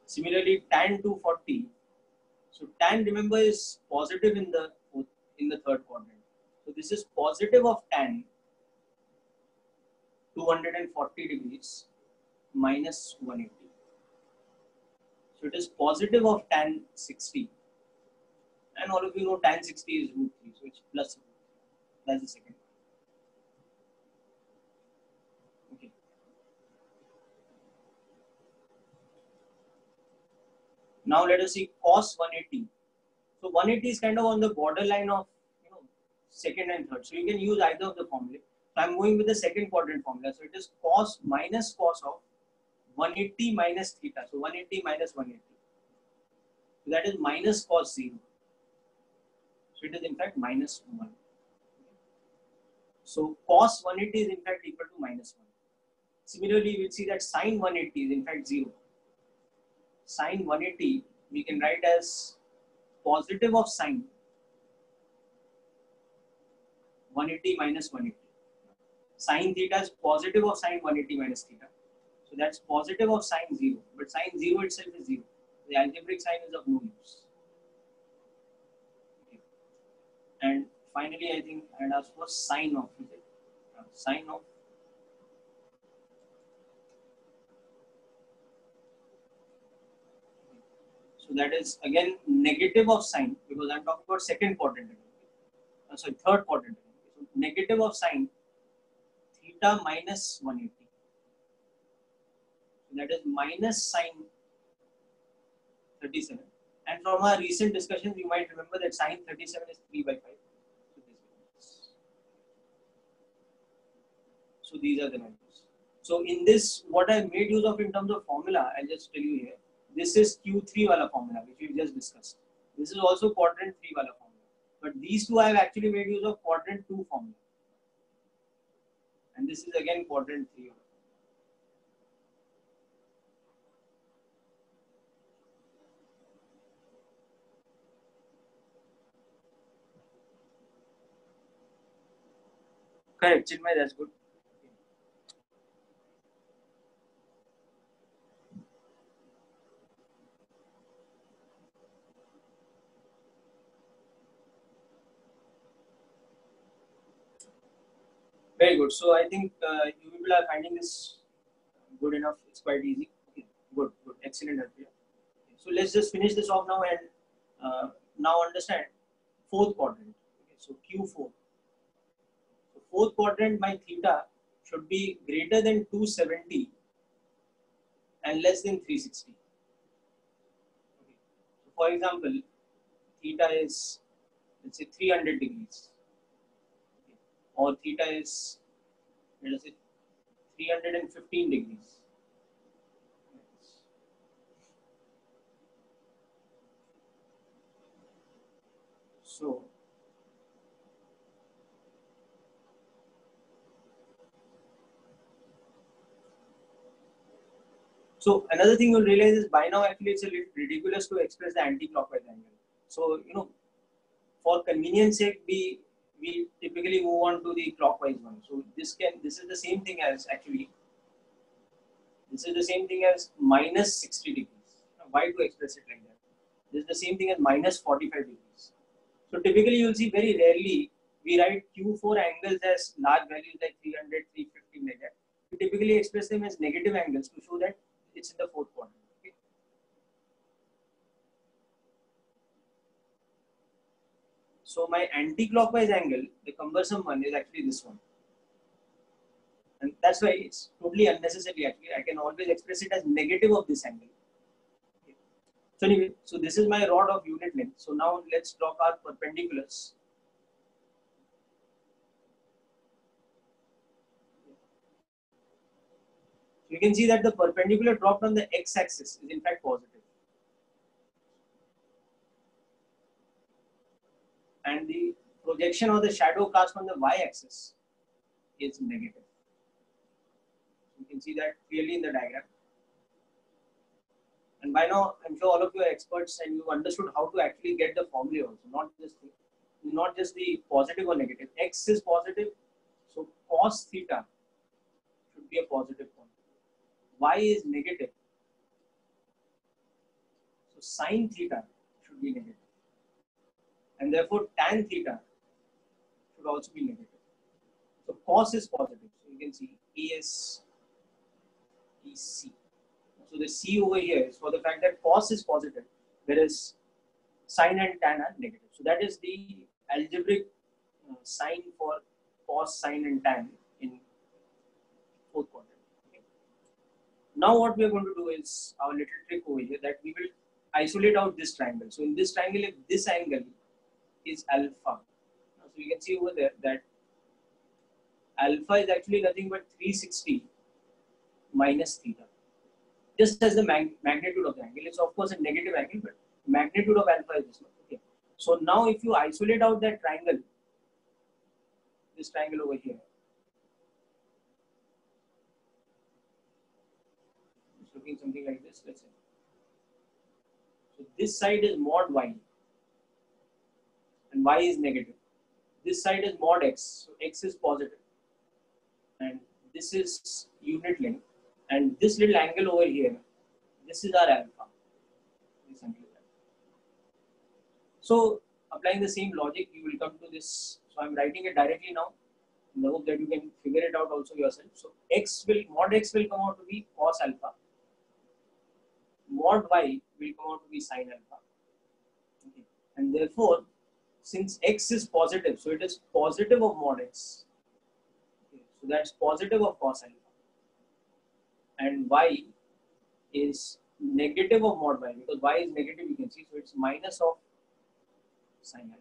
Similarly, tan 240. So tan, remember, is positive in the third quadrant. So this is positive of tan 240 degrees minus 180. So it is positive of tan 60. And all of you know tan 60 is root 3. So it's plus root 3. That's the second one. Okay. Now let us see cos 180. So 180 is kind of on the borderline of second and third. So you can use either of the formula. So I'm going with the second quadrant formula. So it is cos minus cos of 180 minus theta. So 180 minus 180. So that is minus cos 0. So it is in fact minus 1. So cos 180 is in fact equal to minus 1. Similarly, we'll see that sine 180 is in fact 0. Sine 180 we can write as positive of sine 180 minus 180. Sine theta is positive of sine 180 minus theta. So that's positive of sine 0. But sine 0 itself is 0. The algebraic sign is of no use. Okay. And finally, I think I had asked for sine of. Sine of. So that is again negative of sine, because I'm talking about second quadrant. Sorry, third quadrant. So negative of sine theta minus 180. So that is minus sine 37. And from our recent discussions, you might remember that sine 37 is 3 by 5. So this So these are the values. So in this, what I made use of in terms of formula, I'll just tell you here. This is Q3 wala formula, which we just discussed. This is also quadrant 3 wala formula. But these two I have actually made use of quadrant 2 formula. And this is again quadrant 3 wala. Correct, Chinmay, that's good. Very good. So I think you people are finding this good enough. It's quite easy. Okay. Good, good, excellent. Okay. So let's just finish this off now and now understand fourth quadrant. Okay. So Q4. So fourth quadrant, my theta should be greater than 270 and less than 360. Okay. So for example, theta is, let's say, 300 degrees. Okay. Or theta is, let us say, 315 degrees. So another thing you'll realize is by now actually it's a little ridiculous to express the anti-clockwise angle. So for convenience sake, we typically move on to the clockwise one. So this is the same thing as minus 60 degrees. Now, why to express it like that? This is the same thing as minus 45 degrees. So typically you'll see very rarely we write Q4 angles as large values like 300, 350 like that. We typically express them as negative angles to show that it's in the fourth quadrant. Okay? So my anti-clockwise angle, the cumbersome one, is actually this one. And that's why it's totally unnecessary actually. I can always express it as negative of this angle. Okay. So anyway, so this is my rod of unit length. So now let's draw our perpendiculars. So you can see that the perpendicular dropped on the x-axis is in fact positive. And the projection of the shadow cast on the y-axis is negative. You can see that clearly in the diagram. And by now, I'm sure all of you are experts and you understood how to actually get the formula also, not just the positive or negative. X is positive, so cos theta should be a positive quantity. Y is negative, so sin theta should be negative. And therefore, tan theta should also be negative. So cos is positive. So you can see AS EC. So the C over here is for the fact that cos is positive, whereas sin and tan are negative. So that is the algebraic sign for cos, sin and tan in fourth quadrant. Okay. Now what we are going to do is our little trick over here that we will isolate out this triangle. So in this triangle, if this angle is alpha, so you can see over there that alpha is actually nothing but 360 minus theta. Just as the magnitude of the angle. It's of course a negative angle, but magnitude of alpha is this one. Okay. So now if you isolate out that triangle, this triangle over here, it's looking something like this, let's say. So this side is mod y and y is negative. This side is mod x, so x is positive. And this is unit length. And this little angle over here, this is our alpha. This angle is alpha. So applying the same logic, you will come to this. So I'm writing it directly now in the hope that you can figure it out also yourself. So mod x will come out to be cos alpha. Mod y will come out to be sin alpha. Okay. And therefore, since x is positive, so it is positive of mod x. Okay. So that's positive of cos alpha. And y is negative of mod y, because y is negative, you can see, so it's minus of sin alpha.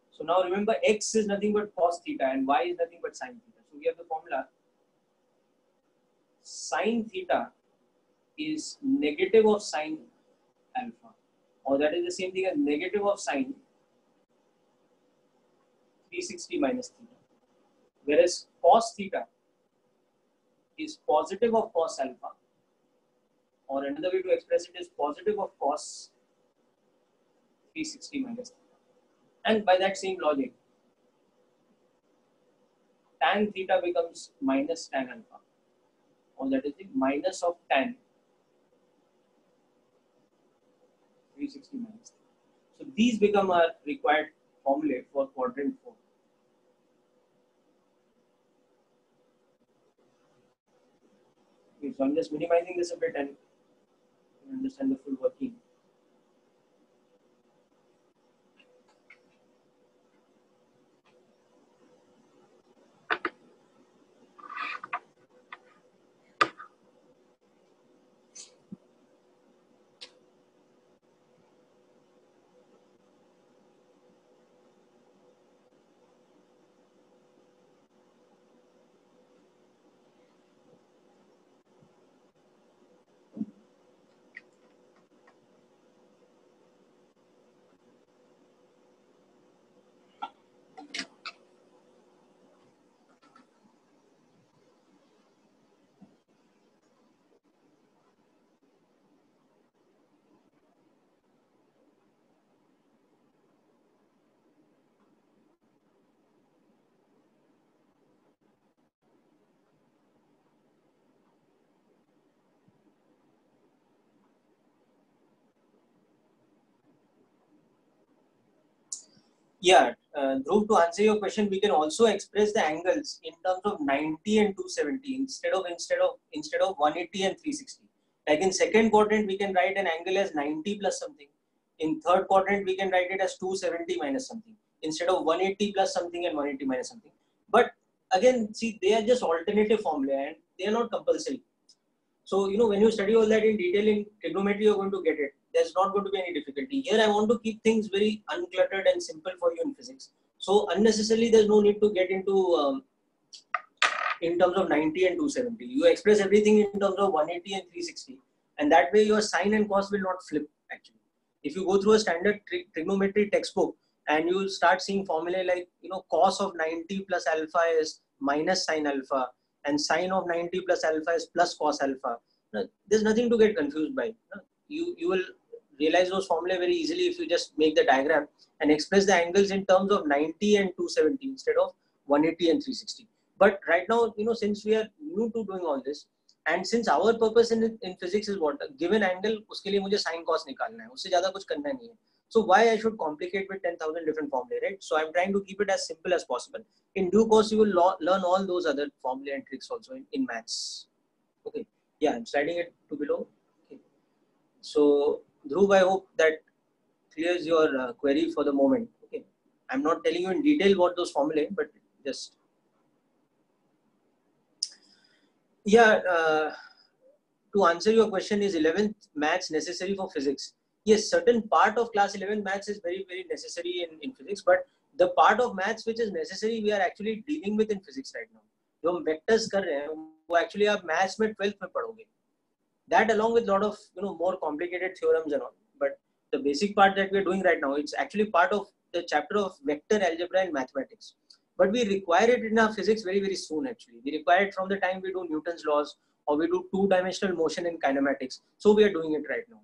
So now remember, x is nothing but cos theta and y is nothing but sin theta. So we have the formula sine theta is negative of sine alpha, or that is the same thing as negative of sine 360 minus theta, whereas cos theta is positive of cos alpha, or another way to express it is positive of cos 360 minus theta. And by that same logic, tan theta becomes minus tan alpha, or that is the minus of tan 360 minus theta. So these become our required formulae for quadrant 4. Okay, so I'm just minimizing this a bit and understand the full working. Yeah, Dhruv, to answer your question, we can also express the angles in terms of 90 and 270 instead of 180 and 360. Like in second quadrant, we can write an angle as 90 plus something. In third quadrant, we can write it as 270 minus something instead of 180 plus something and 180 minus something. But again, see, they are just alternative formulae and they are not compulsory. So, when you study all that in detail in trigonometry, you're going to get it. There's not going to be any difficulty. Here, I want to keep things very uncluttered and simple for you in physics. So, unnecessarily, there's no need to get into in terms of 90 and 270. You express everything in terms of 180 and 360. And that way, your sine and cos will not flip, actually. If you go through a standard trigonometry textbook and you start seeing formulae like, cos of 90 plus alpha is minus sine alpha, and sine of 90 plus alpha is plus cos alpha. There's nothing to get confused by. You will realize those formulae very easily if you just make the diagram and express the angles in terms of 90 and 270 instead of 180 and 360. But right now, since we are new to doing all this, and since our purpose in physics is what, a given angle, uske liye mujhe sine cos nikalna hai, usse zyada kuch karna nahi hai. So why I should complicate with 10,000 different formulae, right? So I'm trying to keep it as simple as possible. In due course, you will learn all those other formulae and tricks also in maths. Okay. Yeah, I'm sliding it to below. Okay. So Dhruv, I hope that clears your query for the moment. Okay. I'm not telling you in detail what those formulae, but just to answer your question, is 11th maths necessary for physics? Yes, certain part of class 11 maths is very, very necessary in physics, but the part of maths which is necessary, we are actually dealing with in physics right now. जो हम vectors कर रहे हैं, वो actually आप maths में 12th में पढ़ोगे. That along with lot of more complicated theorems and all. But the basic part that we are doing right now, it's actually part of the chapter of vector algebra and mathematics. But we require it in our physics very, very soon actually. We require it from the time we do Newton's laws or we do two-dimensional motion in kinematics. So we are doing it right now.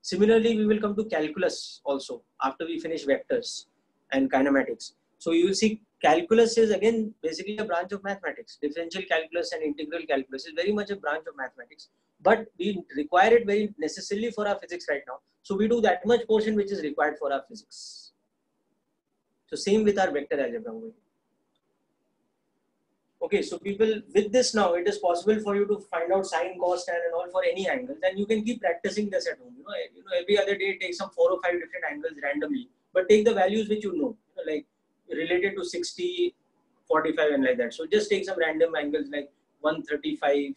Similarly, we will come to calculus also after we finish vectors and kinematics. So you will see calculus is again basically a branch of mathematics. Differential calculus and integral calculus is very much a branch of mathematics. But we require it very necessarily for our physics right now. So we do that much portion which is required for our physics. So same with our vector algebra. Okay, so people, with this now, it is possible for you to find out sine, cos, tan and all for any angles, and you can keep practicing this at home. Every other day take some 4 or 5 different angles randomly, but take the values which like related to 60, 45 and like that. So just take some random angles like 135,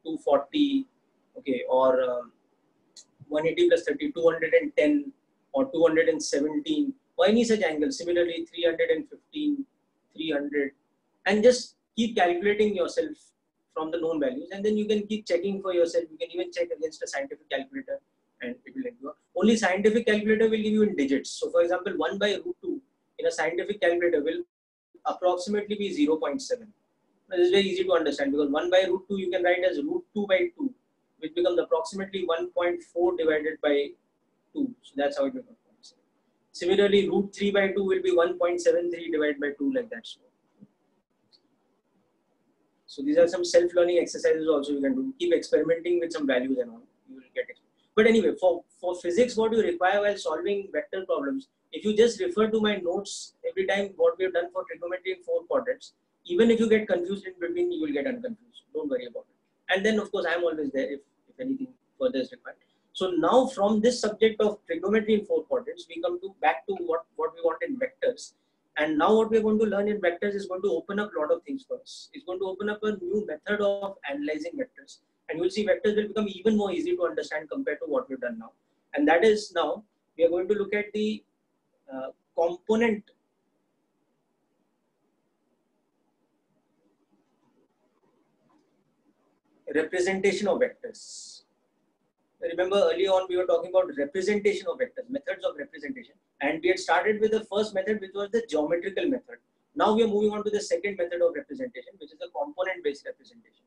240, okay, or 180 plus 30, 210 or 217 or any such angle. Similarly, 315, 300, and just keep calculating yourself from the known values, and then you can keep checking for yourself. You can even check against a scientific calculator, and it will let you. Only scientific calculator will give you in digits. So for example, 1 by root 2 in a scientific calculator will approximately be 0.7. This is very easy to understand, because 1 by root 2 you can write as root 2 by 2, which becomes approximately 1.4 divided by 2. So that's how it becomes. Similarly, root 3 by 2 will be 1.73 divided by 2, like that. So these are some self-learning exercises also you can do. Keep experimenting with some values and all. You will get it. But anyway, for physics, what you require while solving vector problems, if you just refer to my notes every time what we have done for trigonometry in 4 quadrants, even if you get confused in between, you will get unconfused. Don't worry about it. And then, of course, I am always there if anything further is required. So now from this subject of trigonometry in 4 quadrants, we come to back to what we want in vectors. And now what we are going to learn in vectors is going to open up a lot of things for us. It's going to open up a new method of analyzing vectors. And you will see vectors will become even more easy to understand compared to what we've done now. And that is, now we are going to look at the component representation of vectors. Remember earlier on we were talking about representation of vectors, methods of representation, and we had started with the first method, which was the geometrical method. Now we are moving on to the second method of representation, which is the component based representation.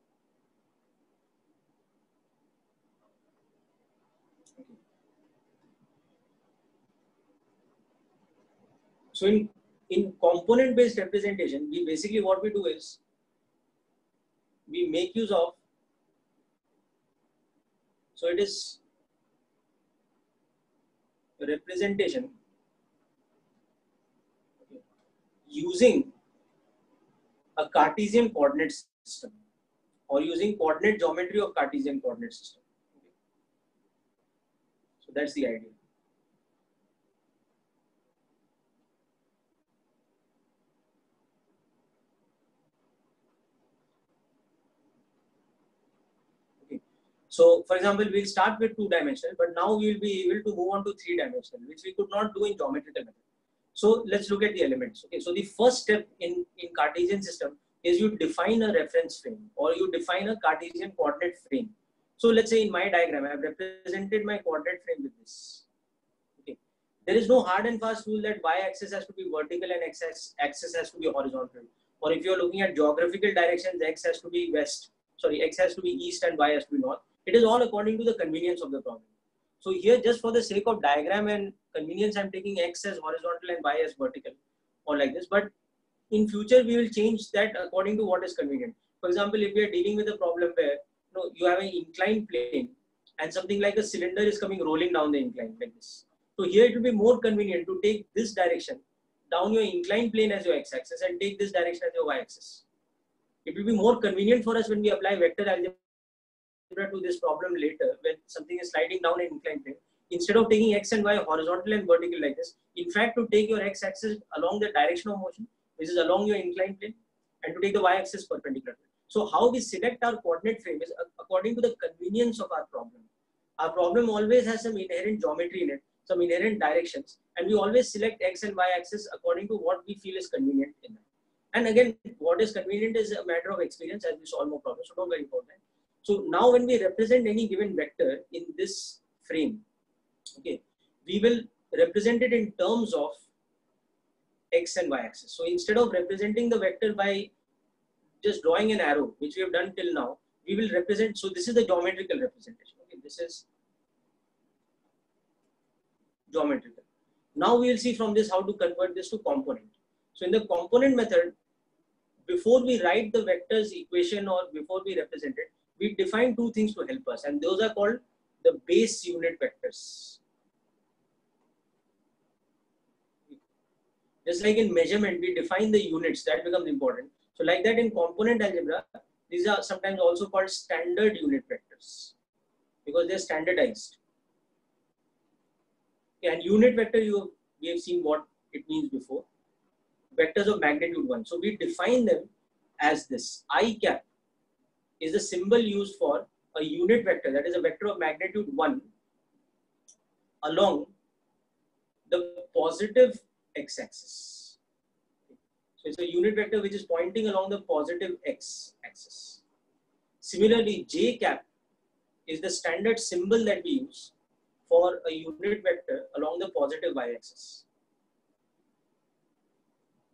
Okay. So in component based representation, we basically what we do is we make use of, so it is representation using a Cartesian coordinate system, or using coordinate geometry of Cartesian coordinate system. Okay. So that's the idea. Okay. So for example, we'll start with 2-dimensional, but now we'll be able to move on to 3-dimensional, which we could not do in geometrical method. So let's look at the elements. Okay, so the first step in Cartesian system is you define a reference frame, or you define a Cartesian coordinate frame. So let's say in my diagram, I have represented my coordinate frame with this. Okay, there is no hard and fast rule that y-axis has to be vertical and x-axis has to be horizontal. Or if you're looking at geographical directions, x has to be x has to be east and y has to be north. It is all according to the convenience of the problem. So here, just for the sake of diagram and convenience, I'm taking x as horizontal and y as vertical, or like this. But in future, we will change that according to what is convenient. For example, if we are dealing with a problem where you have an inclined plane and something like a cylinder is coming rolling down the incline like this. So here it will be more convenient to take this direction down your inclined plane as your x-axis and take this direction as your y-axis. It will be more convenient for us when we apply vector algebra to this problem later, when something is sliding down an inclined plane. Instead of taking x and y horizontal and vertical like this, in fact, to take your x-axis along the direction of motion, which is along your inclined plane, and to take the y-axis perpendicular. So how we select our coordinate frame is according to the convenience of our problem. Our problem always has some inherent geometry in it, some inherent directions, and we always select x and y-axis according to what we feel is convenient in that. And again, what is convenient is a matter of experience as we solve more problems, so don't worry about that. So now when we represent any given vector in this frame, okay, we will represent it in terms of x and y axis. So instead of representing the vector by just drawing an arrow, which we have done till now, we will represent, so this is the geometrical representation. Okay, this is geometrical. Now we will see from this how to convert this to component. So in the component method, before we write the vectors equation or before we represent it, we define two things to help us, and those are called the base unit vectors. Just like in measurement, we define the units, that becomes important. So like that in component algebra, these are sometimes also called standard unit vectors because they're standardized. Okay, and unit vector, we have seen what it means before. Vectors of magnitude 1. So we define them as this. I cap is the symbol used for a unit vector, that is a vector of magnitude 1 along the positive x-axis. So it's a unit vector which is pointing along the positive x-axis. Similarly, j cap is the standard symbol that we use for a unit vector along the positive y-axis.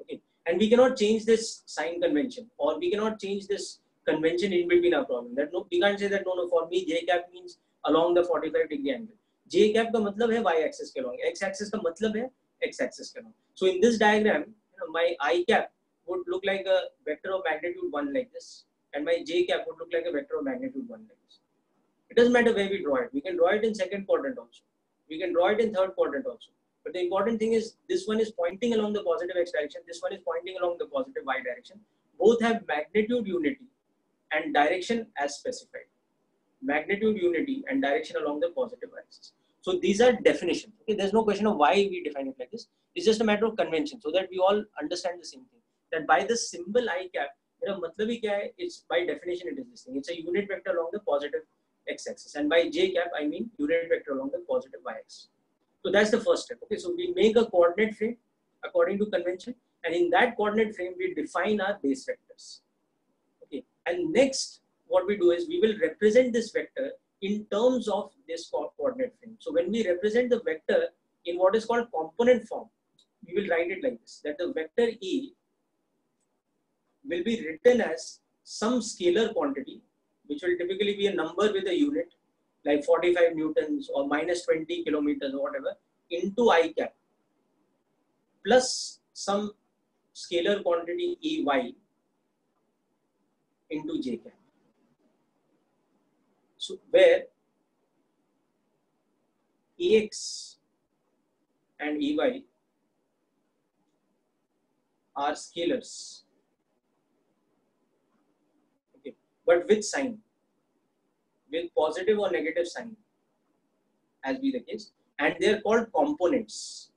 Okay, and we cannot change this sign convention, or we cannot change this convention in between our problem. That no, we can't say that no, for me j cap means along the 45-degree angle. J cap का मतलब है y-axis के along, x-axis का मतलब है x-axis के along. So in this diagram, my I cap would look like a vector of magnitude 1 like this, and my j cap would look like a vector of magnitude 1 like this. It doesn't matter where we draw it. We can draw it in second quadrant also. We can draw it in third quadrant also. But the important thing is this one is pointing along the positive x direction. This one is pointing along the positive y direction. Both have magnitude unity and direction as specified. Magnitude unity and direction along the positive axis. So these are definitions. Okay, there's no question of why we define it like this. It's just a matter of convention, so that we all understand the same thing. That by the symbol I cap, matlab hi kya hai? It's by definition it is this thing. It's a unit vector along the positive x-axis, and by j cap I mean unit vector along the positive y-axis. So that's the first step. Okay, so we make a coordinate frame according to convention, and in that coordinate frame we define our base vectors. Okay, and next what we do is we will represent this vector in terms of this coordinate frame. So when we represent the vector in what is called component form, we will write it like this, that the vector E will be written as some scalar quantity, which will typically be a number with a unit like 45 newtons or minus 20 kilometers or whatever, into I cap, plus some scalar quantity EY into j cap. So where EX and EY are scalars, okay, but with sign, with positive or negative sign, as be the case, and they are called components.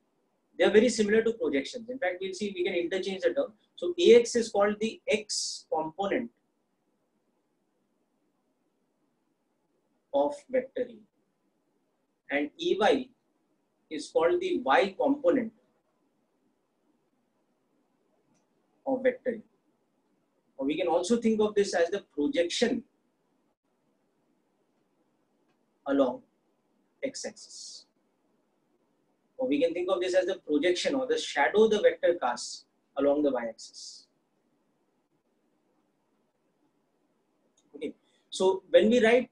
They are very similar to projections. In fact, we'll see we can interchange the term. So AX is called the X component of vector E, and EY is called the Y component of vector E. Or we can also think of this as the projection along x-axis. Or we can think of this as the projection or the shadow the vector casts along the y-axis. Okay. So when we write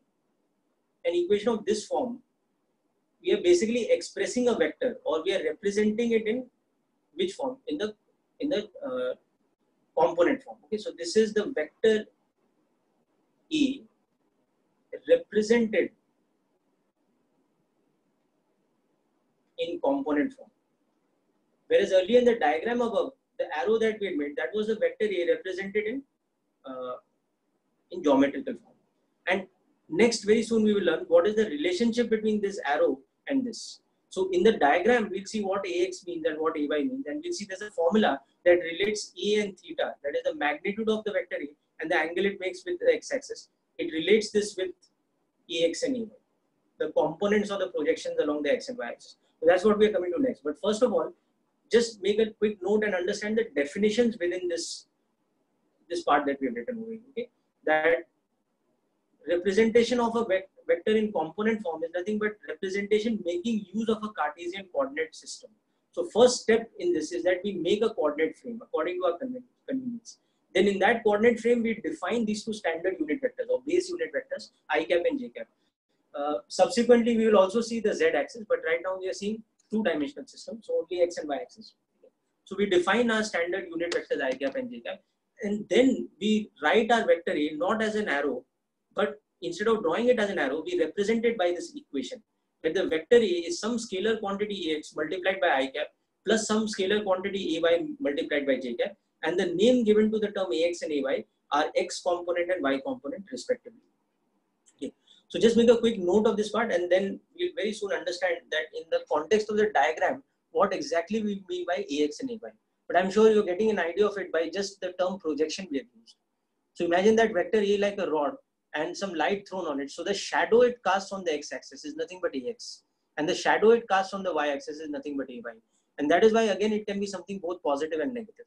an equation of this form, we are basically expressing a vector, or we are representing it in which form? In the component form. Okay, so this is the vector E represented in component form. Whereas earlier in the diagram above, the arrow that we had made, that was the vector A represented in geometrical form. And next, very soon we will learn what is the relationship between this arrow and this. So in the diagram, we'll see what AX means and what AY means, and we'll see there's a formula that relates A and theta, that is the magnitude of the vector A and the angle it makes with the x-axis. It relates this with AX and AY, the components or the projections along the x and y axis. So that's what we are coming to next. But first of all, just make a quick note and understand the definitions within this part that we have written over here. Okay, that representation of a vector in component form is nothing but representation making use of a Cartesian coordinate system. So first step in this is that we make a coordinate frame according to our convenience. Then in that coordinate frame, we define these two standard unit vectors or base unit vectors, I cap and j cap. Subsequently, we will also see the z axis, but right now we are seeing two-dimensional system, so only x and y axis. So we define our standard unit vectors I cap and j cap, and then we write our vector A not as an arrow, but instead of drawing it as an arrow, we represent it by this equation, that the vector A is some scalar quantity Ax multiplied by I cap plus some scalar quantity Ay multiplied by j cap, and the name given to the term Ax and Ay are x component and y component respectively. Okay. So just make a quick note of this part, and then we'll very soon understand that in the context of the diagram, what exactly we mean by Ax and Ay. But I'm sure you're getting an idea of it by just the term projection we have used. So imagine that vector A like a rod and some light thrown on it. So the shadow it casts on the x-axis is nothing but Ax, and the shadow it casts on the y-axis is nothing but Ay. And that is why again it can be something both positive and negative.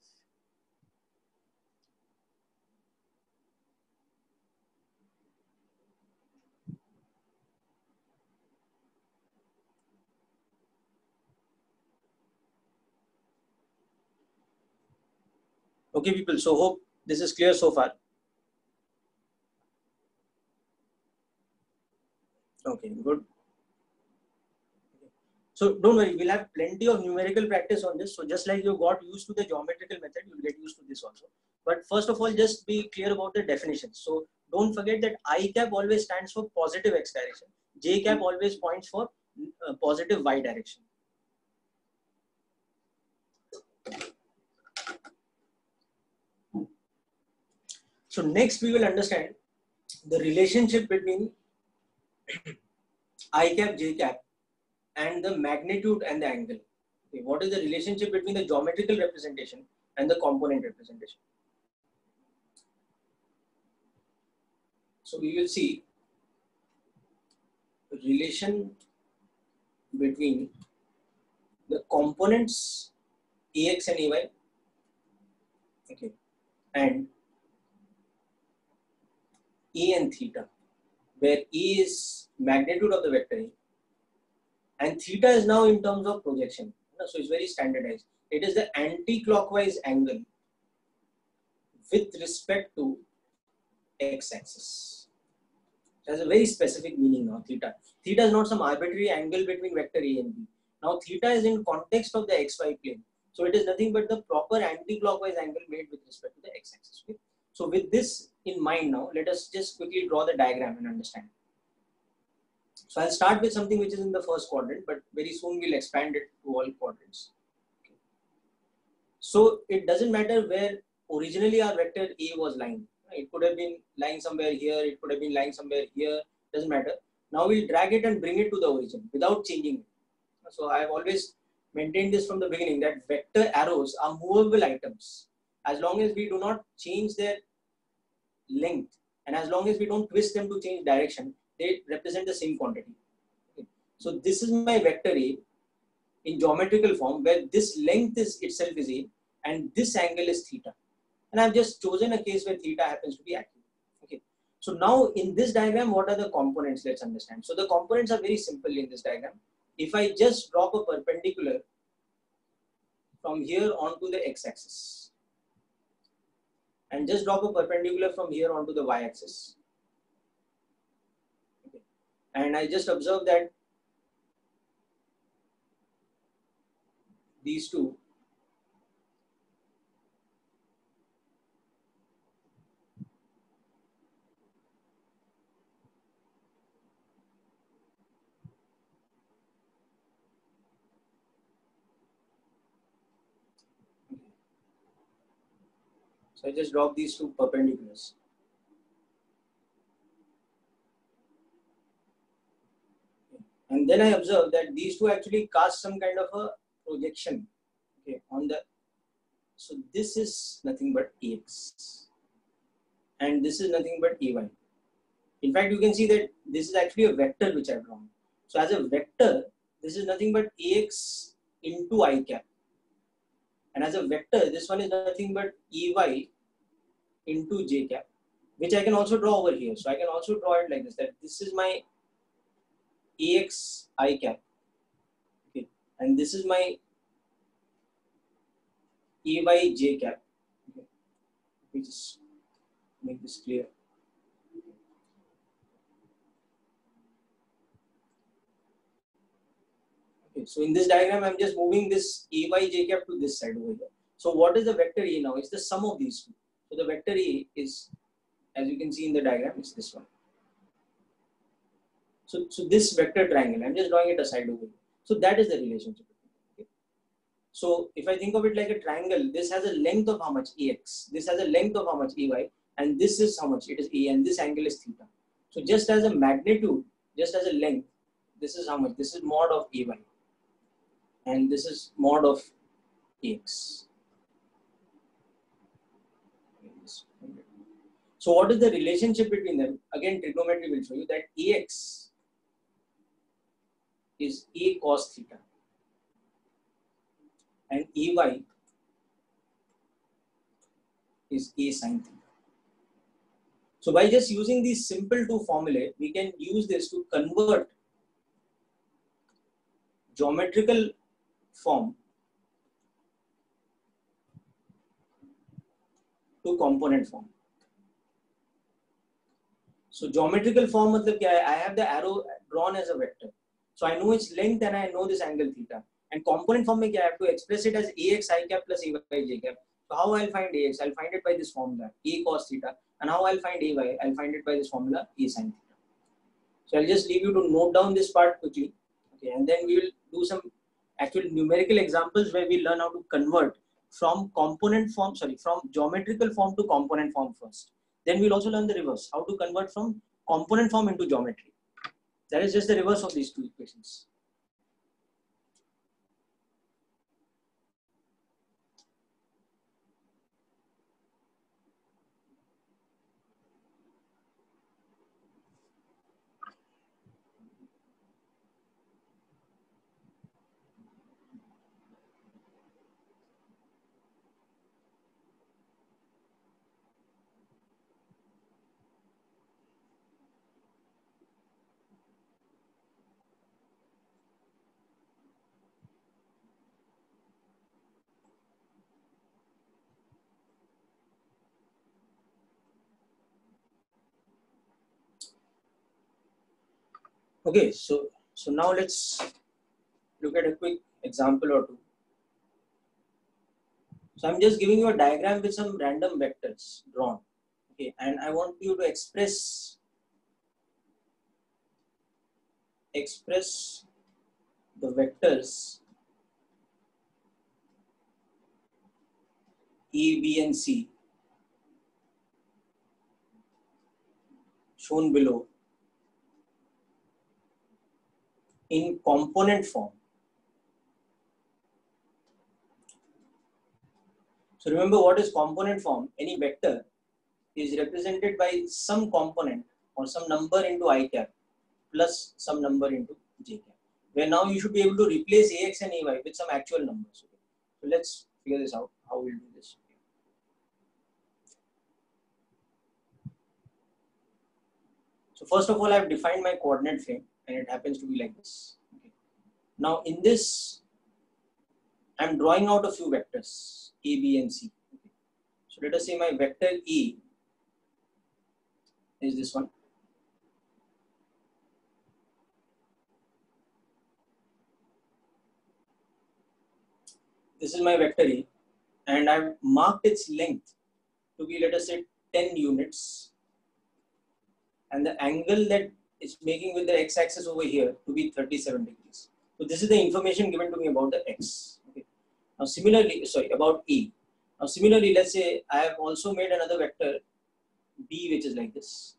Okay, people. So hope this is clear so far. Okay, good. So don't worry, we'll have plenty of numerical practice on this. So just like you got used to the geometrical method, you'll get used to this also. But first of all, just be clear about the definitions. So don't forget that I cap always stands for positive x direction. J cap always points for positive y direction. So next we will understand the relationship between I cap, J cap and the magnitude and the angle. Okay, what is the relationship between the geometrical representation and the component representation? So we will see the relation between the components Ax and Ay, okay, and A and theta, where A is magnitude of the vector A and theta is now in terms of projection. So it's very standardized. It is the anti-clockwise angle with respect to x-axis. It has a very specific meaning now, theta. Theta is not some arbitrary angle between vector A and B. Now theta is in context of the xy plane. So it is nothing but the proper anti-clockwise angle made with respect to the x-axis. Okay? So with this in mind now, let us just quickly draw the diagram and understand. So I'll start with something which is in the first quadrant, but very soon we'll expand it to all quadrants. Okay. So it doesn't matter where originally our vector A was lying. It could have been lying somewhere here, it could have been lying somewhere here, doesn't matter. Now we'll drag it and bring it to the origin without changing it. So I've always maintained this from the beginning that vector arrows are movable items. As long as we do not change their length and as long as we don't twist them to change direction, they represent the same quantity. Okay. So this is my vector A in geometrical form where this length is itself is A and this angle is theta. And I've just chosen a case where theta happens to be accurate. Okay. So now in this diagram, what are the components? Let's understand. So the components are very simple in this diagram. If I just drop a perpendicular from here onto the x-axis and just drop a perpendicular from here onto the y-axis, okay, and I just observe that these two so I just drop these two perpendiculars. And then I observe that these two actually cast some kind of a projection, okay, on the, so this is nothing but Ax and this is nothing but Ay. In fact, you can see that this is actually a vector which I've drawn. So as a vector, this is nothing but Ax into I cap. And as a vector, this one is nothing but Ey into J cap, which I can also draw over here. So I can also draw it like this, that this is my Ax I cap, okay, and this is my Ay J cap. Okay. Let me just make this clear. Okay, so in this diagram, I'm just moving this Ay J cap to this side over here. So what is the vector A now? It's the sum of these two. So the vector A is, as you can see in the diagram, is this one. So this vector triangle, I'm just drawing it aside over here. So that is the relationship. Okay. So if I think of it like a triangle, this has a length of how much? Ax. This has a length of how much? Ay. And this is how much? It is A, and this angle is theta. So just as a magnitude, just as a length, this is how much? This is mod of Ay. And this is mod of Ax. So what is the relationship between them? Again, trigonometry will show you that Ax is A cos theta and Ay is A sin theta. So by just using these simple two formulae, we can use this to convert geometrical form to component form. So geometrical form matlab kya hai? I have the arrow drawn as a vector. So I know its length and I know this angle theta. And component form mein kya? I have to express it as ax I cap plus ay j cap. So how I'll find ax? I'll find it by this formula, a cos theta. And how I'll find ay? I'll find it by this formula, a sin theta. So I'll just leave you to note down this part quickly. Okay, and then we will do some actual numerical examples where we learn how to convert from component form, from geometrical form to component form first. Then we'll also learn the reverse, how to convert from component form into geometry. That is just the reverse of these two equations. Okay, so now let's look at a quick example or two. So I'm just giving you a diagram with some random vectors drawn. Okay, and I want you to express the vectors A, B, and C shown below in component form. So remember, what is component form? Any vector is represented by some component or some number into I cap plus some number into j cap, where now you should be able to replace ax and ay with some actual numbers. Okay. So let's figure this out, how we'll do this. So first of all, I've defined my coordinate frame and it happens to be like this. Okay. Now in this, I'm drawing out a few vectors, A, B, and C. Okay. So let us say my vector E is this one. This is my vector E, and I've marked its length to be, let us say, 10 units. And the angle that it's making with the x-axis over here to be 37 degrees. So this is the information given to me about the x. Okay. Now similarly, about E. Now similarly, let's say I have also made another vector B, which is like this.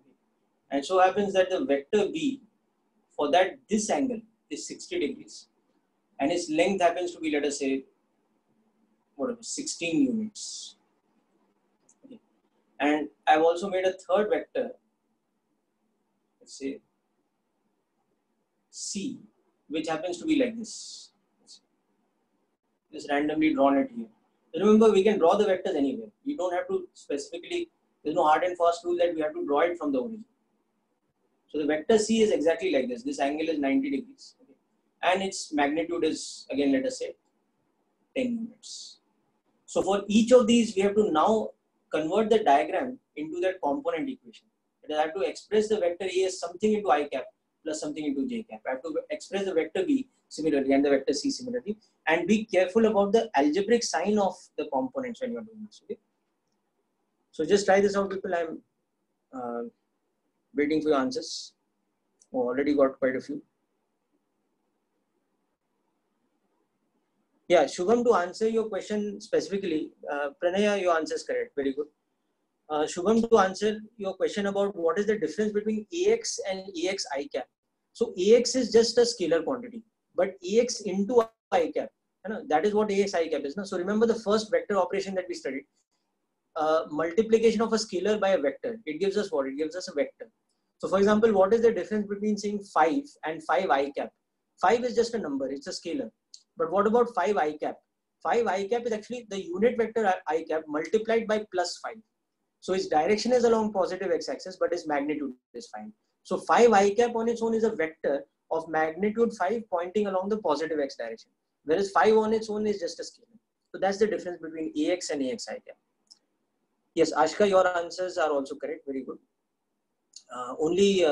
Okay. And so happens that the vector B, for that this angle is 60 degrees. And its length happens to be, let us say, whatever, 16 units. And I've also made a third vector, let's say C, which happens to be like this. Just randomly drawn it here. Remember, we can draw the vectors anywhere. We don't have to specifically, there's no hard and fast rule that we have to draw it from the origin. So the vector C is exactly like this. This angle is 90 degrees. Okay. And its magnitude is, again, let us say 10 units. So for each of these, we have to now convert the diagram into that component equation. I have to express the vector A as something into I cap plus something into j cap. I have to express the vector B similarly and the vector C similarly, and be careful about the algebraic sign of the components when you are doing this. Okay? So just try this out, people. I'm waiting for your answers. Oh, already got quite a few. Yeah, Shubham, to answer your question specifically, Pranaya, your answer is correct. Very good. Shubham, to answer your question about what is the difference between AX and AX I cap. So AX is just a scalar quantity, but AX into I cap, that is what AX I cap is. So remember the first vector operation that we studied, multiplication of a scalar by a vector. It gives us what? It gives us a vector. So for example, what is the difference between saying 5 and 5 I cap? 5 is just a number, it's a scalar. But what about 5 I cap? 5 I cap is actually the unit vector I cap multiplied by plus 5. So its direction is along positive x-axis, but its magnitude is 5. So 5 I cap on its own is a vector of magnitude 5 pointing along the positive x direction, whereas 5 on its own is just a scalar. So that's the difference between AX and AXI. Yes, Ashka, your answers are also correct. Very good. Only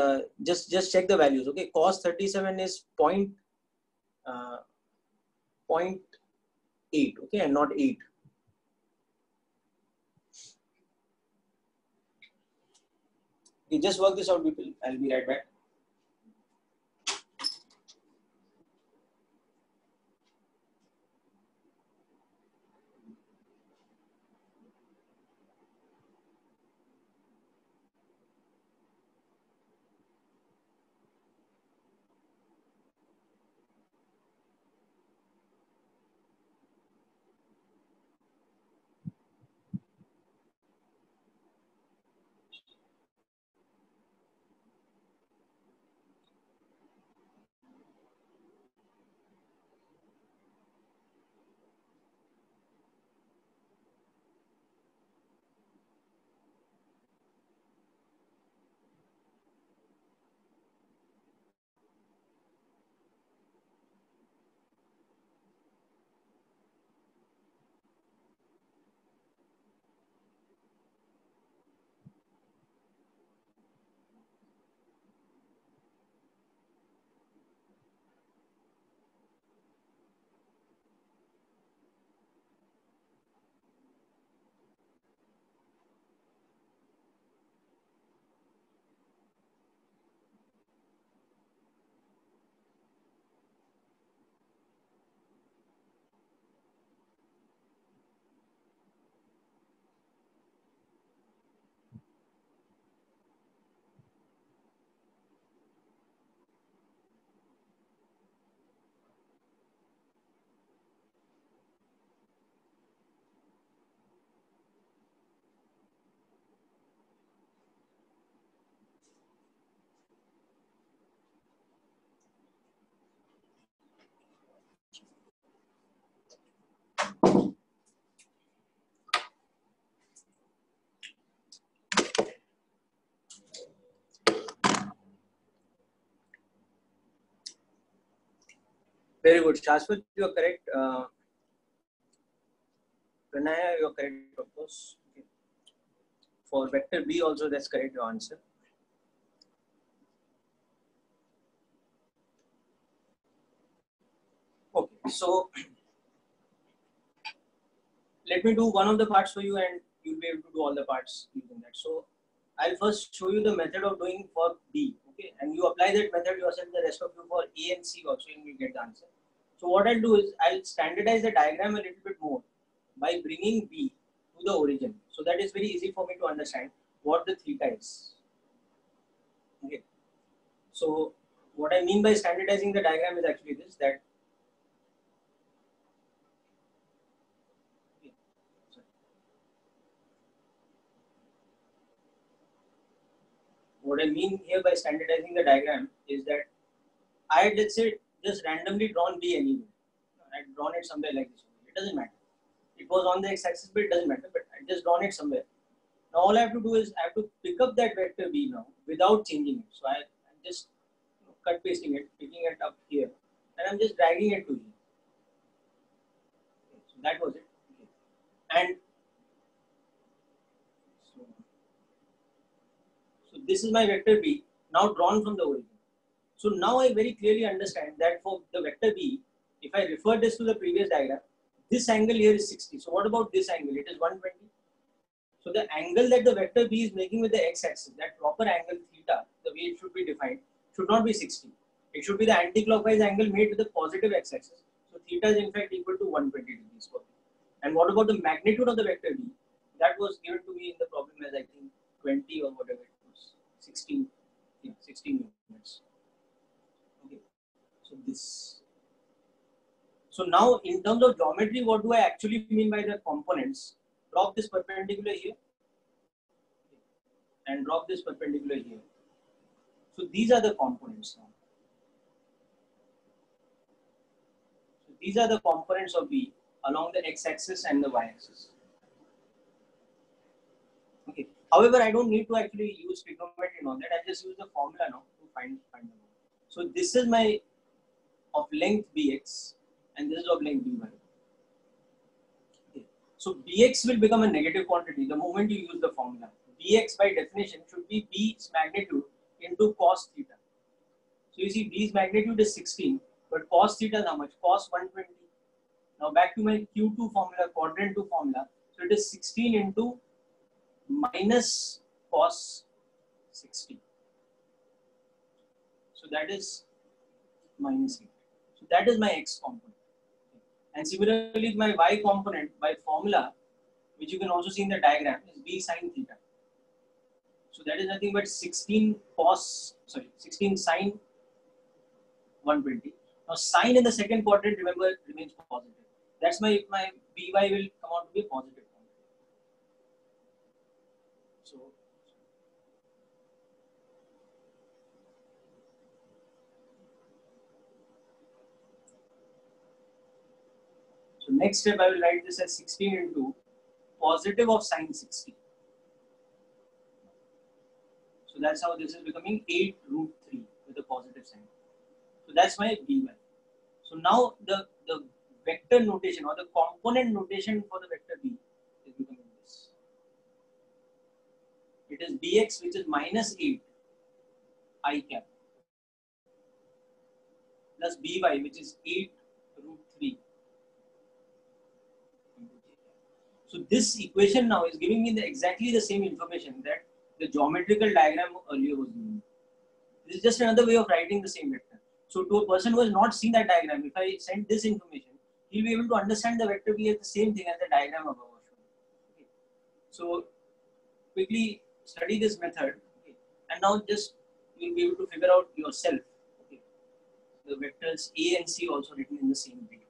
just check the values. Okay, cos 37 is 0.8. Okay, and not 8. You just work this out, people. I'll be right back. Very good. Shashwat, you are correct. Pranaya, you are correct, of course. Okay. For vector B also, that's correct, your answer. Okay, so let me do one of the parts for you and you'll be able to do all the parts using that. So I'll first show you the method of doing for B. Okay, and you apply that method yourself, the rest of you for A and C also, and you'll get the answer. So what I'll do is I'll standardize the diagram a little bit more by bringing B to the origin. So that is very easy for me to understand what the theta is. Okay. So what I mean by standardizing the diagram is actually this, that what I mean here by standardizing the diagram is that I had, let's say, just randomly drawn B anywhere. I had drawn it somewhere like this. It doesn't matter. It was on the x-axis, but it doesn't matter. But I just drawn it somewhere. Now all I have to do is I have to pick up that vector B now without changing it. So I'm just cut pasting it, picking it up here, and I'm just dragging it to here. So that was it. And so this is my vector B now drawn from the origin. So now I very clearly understand that for the vector B, if I refer this to the previous diagram, this angle here is 60. So what about this angle? It is 120. So the angle that the vector B is making with the x-axis, that proper angle theta, the way it should be defined, should not be 60. It should be the anti-clockwise angle made with the positive x-axis. So theta is in fact equal to 120 degrees. And what about the magnitude of the vector B? That was given to me in the problem as I think 20 or whatever it was, 16, yeah, 16 units. Okay, so this. So now in terms of geometry, what do I actually mean by the components? Drop this perpendicular here and drop this perpendicular here. So these are the components now. So these are the components of B along the x-axis and the y-axis. Okay. However, I don't need to actually use trigonometry and all that. I just use the formula now to find them. So this is my of length bx and this is of length by. So Bx will become a negative quantity the moment you use the formula. Bx by definition should be B's magnitude into cos theta. So you see B's magnitude is 16, but cos theta is how much? Cos 120. Now back to my Q2 formula, quadrant 2 formula. So it is 16 into minus cos 60. So that is minus 8. So that is my x component. And similarly, my y component by formula, which you can also see in the diagram, is b sine theta. So that is nothing but 16 sine 120. Now sine in the second quadrant, remember, remains positive. That's my by will come out to be a positive quantity. So next step, I will write this as 16 into positive of sine 60. So that's how this is becoming 8 root 3 with a positive sign. So that's my by. So now the vector notation or the component notation for the vector b is becoming this. It is bx, which is minus 8 I cap, plus by, which is 8 root 3. So this equation now is giving me exactly the same information that the geometrical diagram earlier was giving. This is just another way of writing the same vector. So to a person who has not seen that diagram, if I send this information, he'll be able to understand the vector b as the same thing as the diagram above. Okay. So quickly study this method, okay, and now just you'll be able to figure out yourself, okay, the vectors a and c also written in the same way.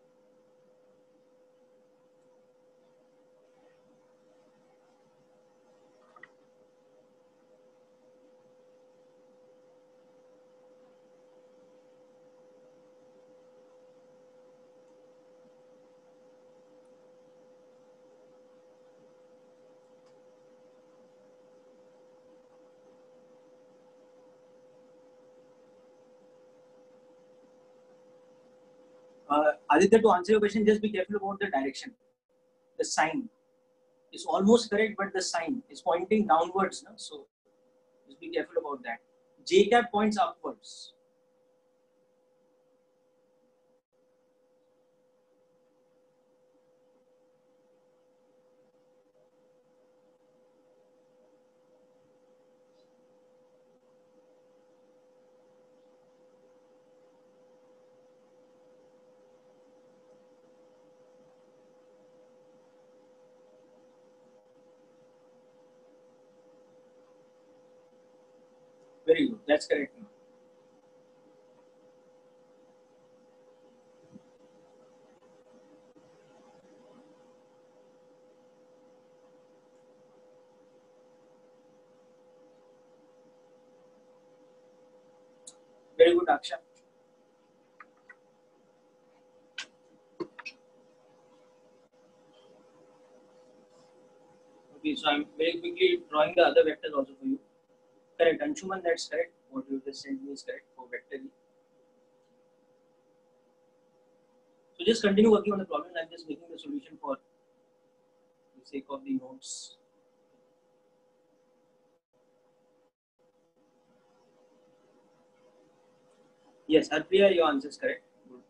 Aditya, to answer your question, just be careful about the direction. The sign is almost correct, but the sign is pointing downwards. No? So just be careful about that. J cap points upwards. Very good. That's correct. Very good, Aksha. Okay, so I'm very quickly drawing the other vectors also for you. Correct, Anshuman, that's correct. What you just sent me is correct for vector E. So just continue working on the problem. I'm just making the solution for the sake of the notes. Yes, Harpriya, your answer is correct. Good.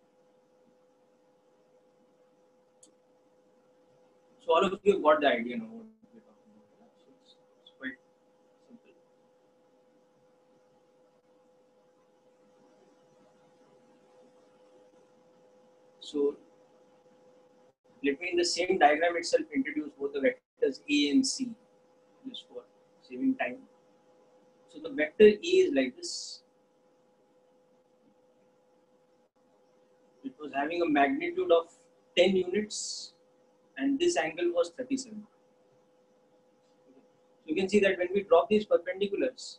So all of you have got the idea now what we're talking about. So it's quite simple. So let me in the same diagram itself introduce both the vectors A and C just for saving time. So the vector A is like this. It was having a magnitude of 10 units and this angle was 37. So you can see that when we drop these perpendiculars,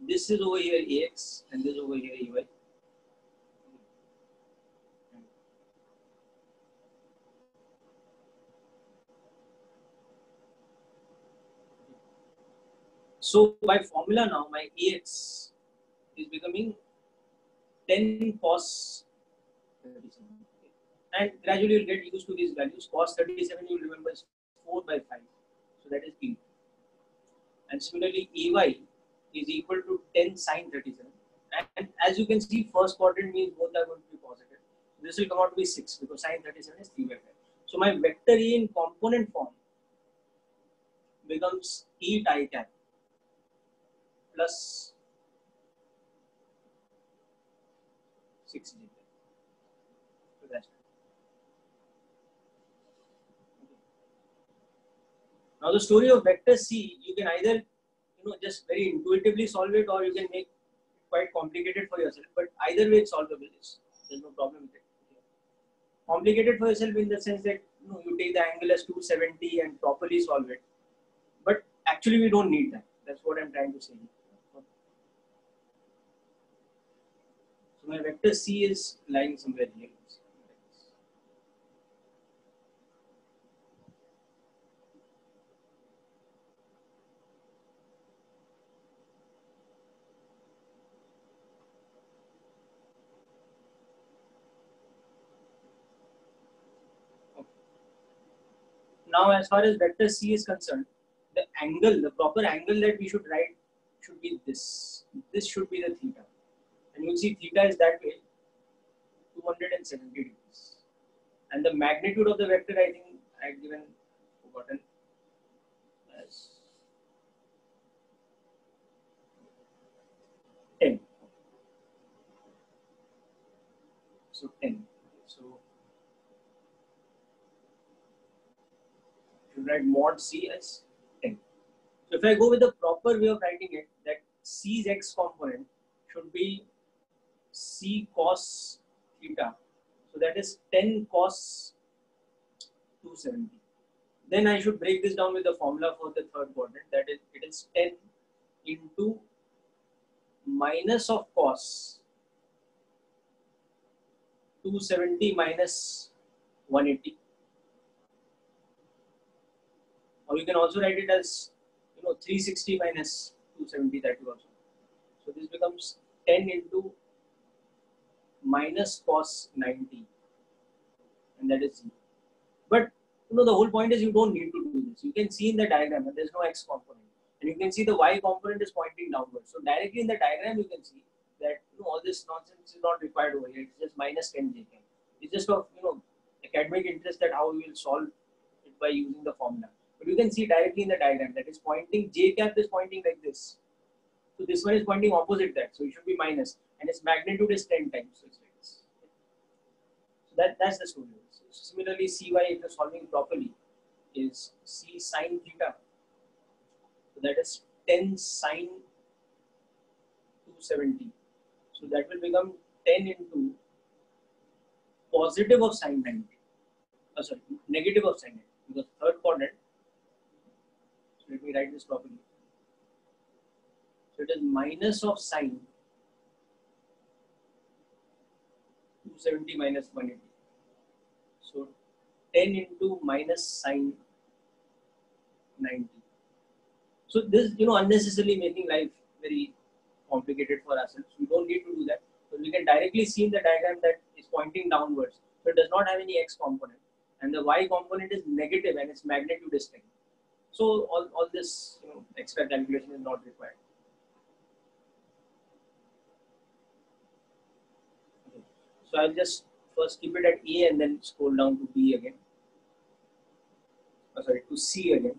this is over here AX and this is over here AY. So by formula now, my AX is becoming 10 cos 37. and gradually you'll get used to these values. Cos 37 you'll remember is 4 by 5, so that is P. And similarly EY is equal to 10 sine 37, and as you can see first quadrant means both are going to be positive. This will come out to be 6 because sine 37 is 3 by 5. So my vector E in component form becomes E tie cap plus 6J. So that's it. Now the story of vector C, you can either just very intuitively solve it, or you can make it quite complicated for yourself. But either way, it's solvable. There's no problem with it. Complicated for yourself in the sense that you take the angle as 270 and properly solve it. But actually, we don't need that. That's what I'm trying to say. So my vector C is lying somewhere here. Now, as far as vector C is concerned, the angle, the proper angle that we should write should be this. This should be the theta. And you'll see theta is that way, 270 degrees. And the magnitude of the vector, I think I had given, forgotten, as 10. So 10. So you should write mod C as 10. So if I go with the proper way of writing it, that C's x component should be C cos theta. So that is 10 cos 270. Then I should break this down with the formula for the third quadrant. That is, it is 10 into minus of cos 270 minus 180. Or you can also write it as 360 minus 270, that you also. So this becomes 10 into minus cos 90, and that is 0. But the whole point is you don't need to do this. You can see in the diagram that there is no x component, and you can see the y component is pointing downwards. So directly in the diagram you can see that all this nonsense is not required over here. It's just minus 10 j. It's just of academic interest that how we will solve it by using the formula. But you can see directly in the diagram that is pointing, j cap is pointing like this. So this one is pointing opposite that. So it should be minus, and its magnitude is 10 times. So it's like this. So that's the story. So similarly, Cy, if you're solving properly, is C sine theta. So that is 10 sine 270. So that will become 10 into positive of sine 90. Sorry, negative of sine 90. Because third quadrant. So let me write this properly. So it is minus of sine 270 minus 180. So 10 into minus sine 90. So this, unnecessarily making life very complicated for ourselves. We don't need to do that. So we can directly see in the diagram that it's pointing downwards. So it does not have any x component, and the y component is negative, and its magnitude is 10. So all this extra calculation is not required. Okay. So I'll just first keep it at A and then scroll down to B again. Sorry, to C again.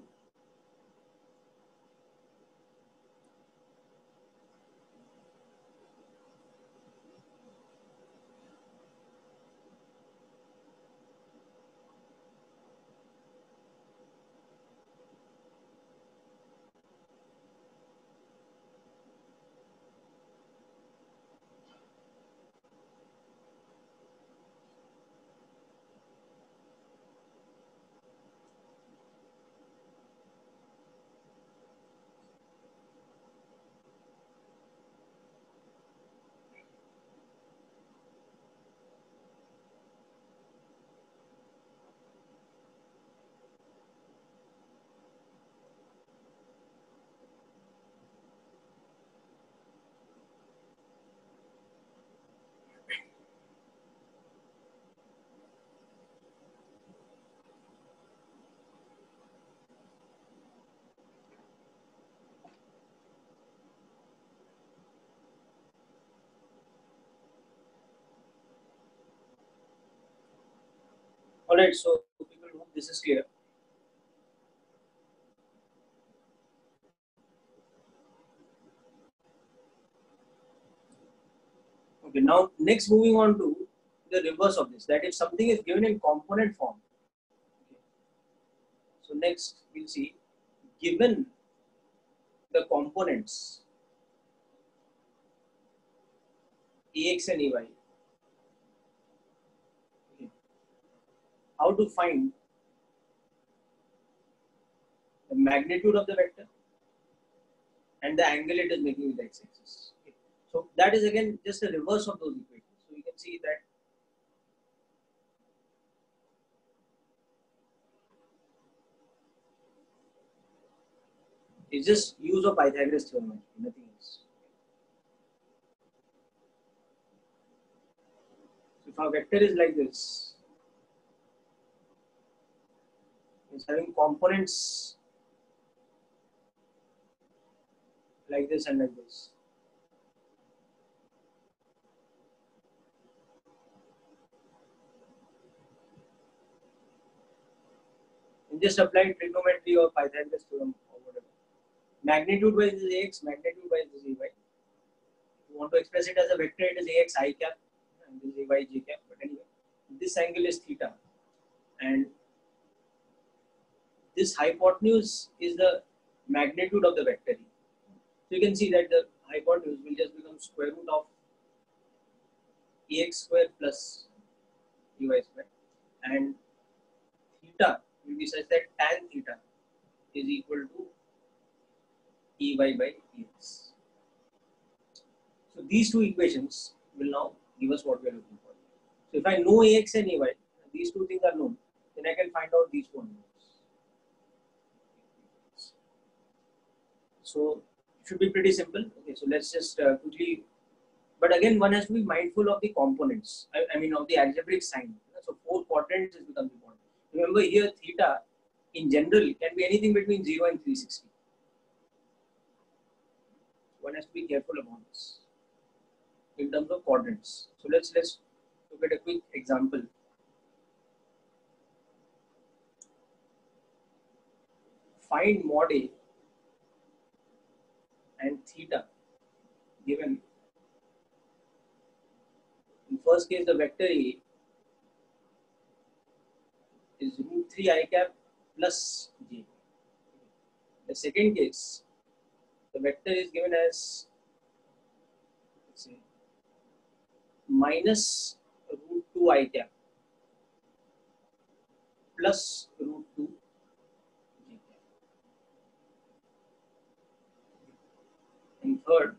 All right, so people hope this is clear. Okay, now next moving on to the reverse of this, that if something is given in component form. Okay. So next we'll see, given the components Ax and Ay, okay, how to find the magnitude of the vector and the angle it is making with the x-axis. Okay. So that is again just a reverse of those equations. So you can see that it's just use of Pythagoras theorem, nothing else. So if our vector is like this, it's having components like this and like this. You just apply trigonometry or Pythagoras theorem or whatever. Magnitude wise is Ax, magnitude wise is Ay. If you want to express it as a vector, it is Ax I cap and this is Ay j cap. But anyway, this angle is theta, and this hypotenuse is the magnitude of the vector. So you can see that the hypotenuse will just become square root of Ax square plus Ay square, and theta will be such that tan theta is equal to Ey by Ax. So these two equations will now give us what we are looking for. So if I know Ax and Ay, these two things are known, then I can find out these two unknowns. So it should be pretty simple. Okay, so let's just quickly, but again one has to be mindful of the components, I mean of the algebraic sign. So 4 quadrants is becomes important. Remember here theta in general can be anything between 0 and 360. One has to be careful about this in terms of quadrants. So let's look at a quick example. Find mod A and theta given. In first case, the vector A is root 3 I cap plus j. The second case, the vector is given as, let's say, minus root 2 I cap plus root 2 j cap. And third,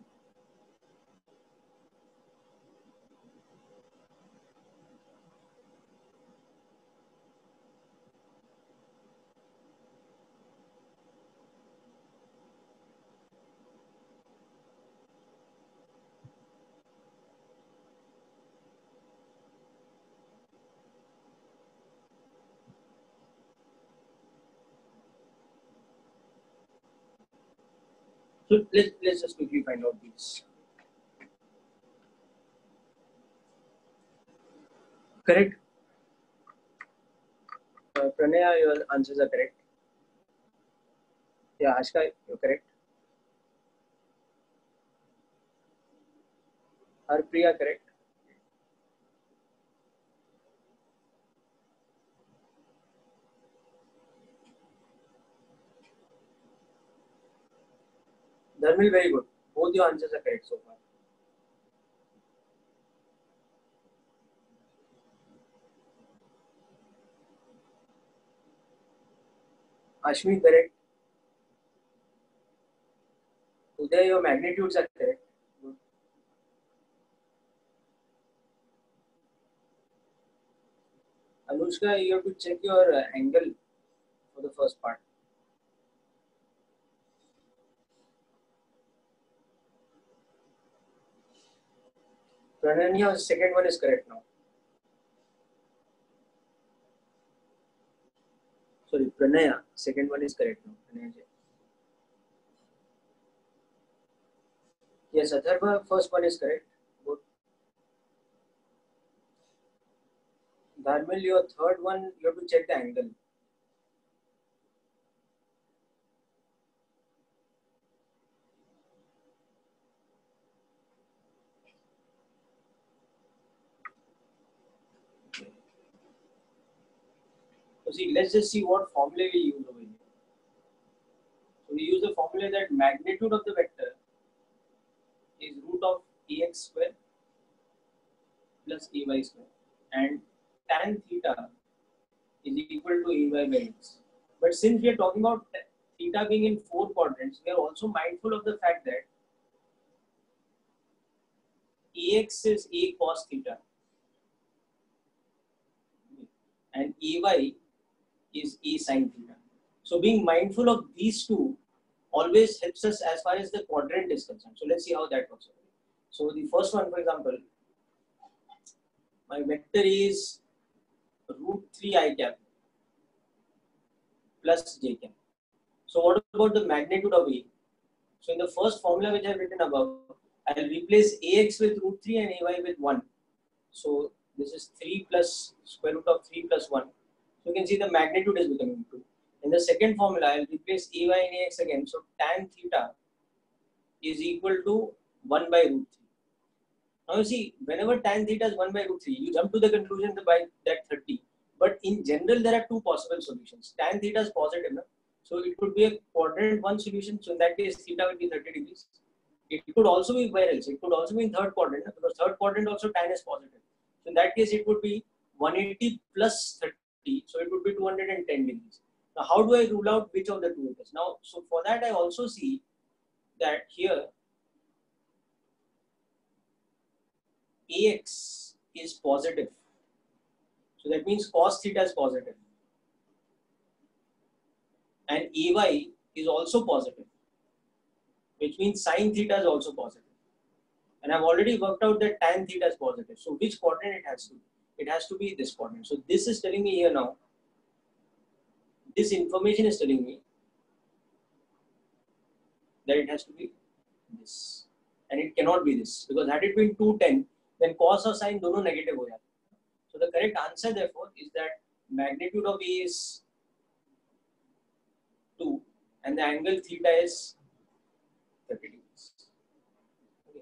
so let's just quickly find out these. Correct? Pranaya, your answers are correct. Yeah, Ashka, you're correct. Harpriya, correct. Dharmil, very good. Both your answers are correct so far. Ashmi, correct. Uday, your magnitudes are correct. Good. Anushka, you have to check your angle for the first part. Prananya, second one is correct now. Sorry, Pranaya, second one is correct now. Pranaya. Yes, Atharva, first one is correct. Good. Carmel, your third one, you have to check the angle. So see, let's just see what formula we use over here. So we use the formula that magnitude of the vector is root of ax square plus ay square, and tan theta is equal to ay by x. But since we are talking about theta being in 4 quadrants, we are also mindful of the fact that ax is a cos theta and ay is a sin theta. So being mindful of these two always helps us as far as the quadrant is concerned. So let's see how that works. So the first one, for example, my vector is root 3 I cap plus j cap. So what about the magnitude of A? So in the first formula which I have written above, I will replace ax with root 3 and ay with 1. So this is 3 plus square root of 3 plus 1. So you can see the magnitude is becoming 2. In the second formula, I will replace ay and ax again. So tan theta is equal to 1 by root 3. Now you see, whenever tan theta is 1 by root 3, you jump to the conclusion by that 30. But in general, there are two possible solutions. Tan theta is positive, no? So it could be a quadrant 1 solution. So in that case, theta will be 30 degrees. It could also be where else? It could also be in third quadrant, no? Because third quadrant also tan is positive. So in that case, it would be 180 plus 30. So it would be 210 degrees. Now, how do I rule out which of the two it is? Now, so for that, I also see that here ax is positive. So that means cos theta is positive. And ay is also positive, which means sin theta is also positive. And I've already worked out that tan theta is positive. So which quadrant it has to be? It has to be this quadrant. So this is telling me here now, this information is telling me that it has to be this. And it cannot be this, because had it been 210, then cos or sin dono negative ho jata. So the correct answer therefore is that magnitude of A is 2 and the angle theta is 30 degrees. Okay.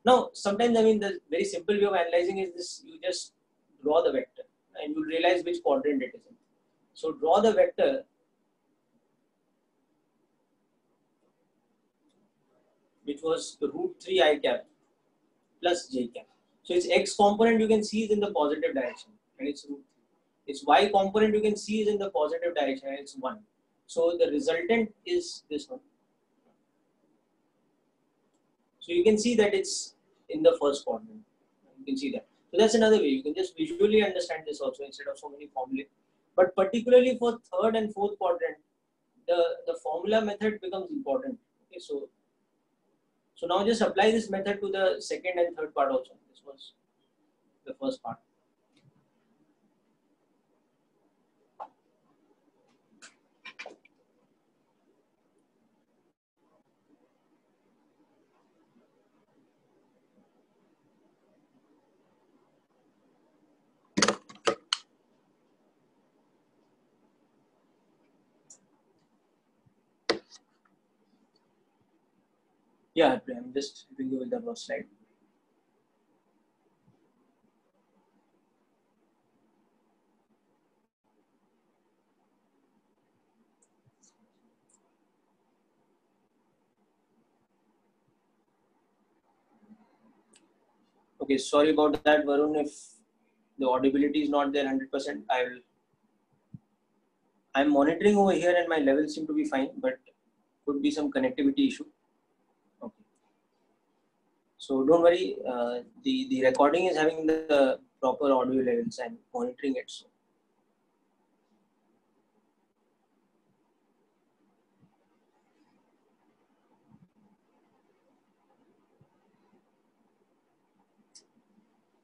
Now sometimes, I mean, the very simple way of analyzing is this: you just draw the vector and you realize which quadrant it is in. So draw the vector which was the root 3 I cap plus j cap. So its x component you can see is in the positive direction and it's root 3. Its y component you can see is in the positive direction and it's 1. So the resultant is this one. So you can see that it's in the first quadrant. You can see that. So that's another way. You can just visually understand this also instead of so many formulae. But particularly for third and fourth quadrant, the formula method becomes important. Okay, so now just apply this method to the second and third part also. This was the first part. Yeah, I'm just helping you with the first slide. Okay, sorry about that, Varun. If the audibility is not there 100%, I'm monitoring over here and my levels seem to be fine, but could be some connectivity issue. Okay. So don't worry, the recording is having the proper audio levels. I'm monitoring it. So.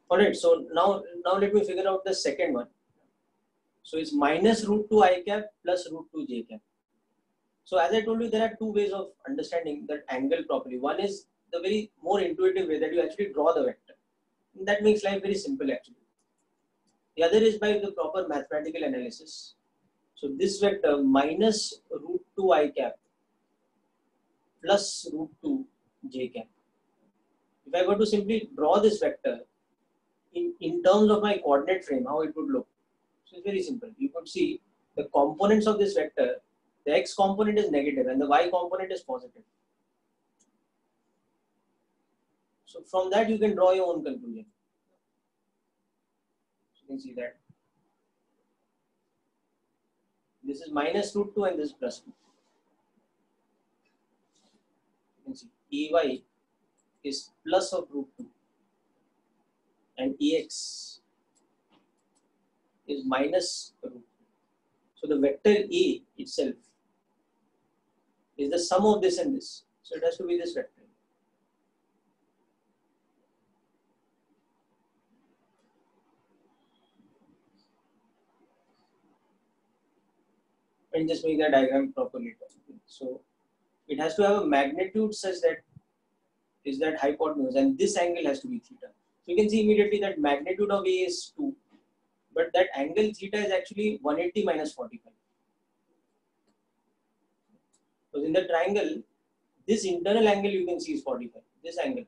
All right, so now let me figure out the second one. So it's minus root 2 I cap plus root 2 j cap. So as I told you, there are two ways of understanding that angle properly. One is the very more intuitive way that you actually draw the vector. And that makes life very simple actually. The other is by the proper mathematical analysis. So this vector minus root 2 I cap plus root 2 j cap. If I were to simply draw this vector in terms of my coordinate frame, how it would look. So it's very simple. You could see the components of this vector, the x component is negative and the y component is positive. So from that you can draw your own conclusion. So you can see that this is minus root 2 and this is plus 2. You can see EY is plus of root 2 and EX is minus root 2. So the vector A itself is the sum of this and this. So it has to be this vector. And just make the diagram properly. So it has to have a magnitude such that is that hypotenuse and this angle has to be theta. So you can see immediately that magnitude of A is 2, but that angle theta is actually 180 minus 45. So in the triangle, this internal angle you can see is 45. This angle,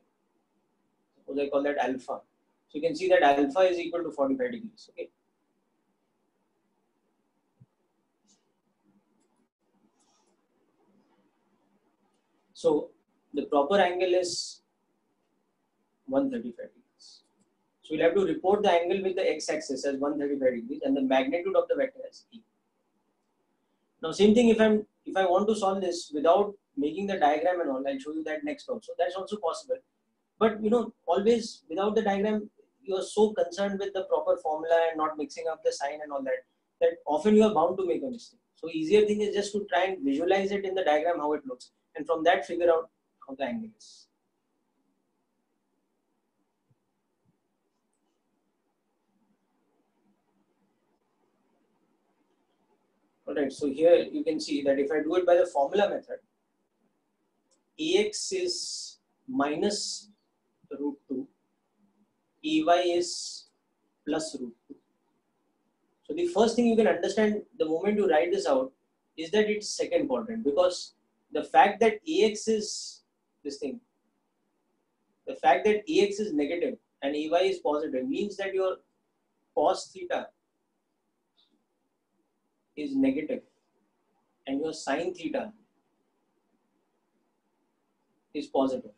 suppose I call that alpha. So you can see that alpha is equal to 45 degrees. Okay. So the proper angle is 135 degrees. So we'll have to report the angle with the x-axis as 135 degrees and the magnitude of the vector as e. Now same thing if I want to solve this without making the diagram and all, I'll show you that next also. That's also possible. But you know, always without the diagram, you are so concerned with the proper formula and not mixing up the sign and all that, that often you are bound to make a mistake. So easier thing is just to try and visualize it in the diagram how it looks, and from that figure out how the angle is. Alright, so here you can see that if I do it by the formula method, Ex is minus root 2, Ey is plus root 2. So the first thing you can understand the moment you write this out is that it's second quadrant, because the fact that Ax is this thing, the fact that Ax is negative and Ey is positive means that your cos theta is negative and your sin theta is positive,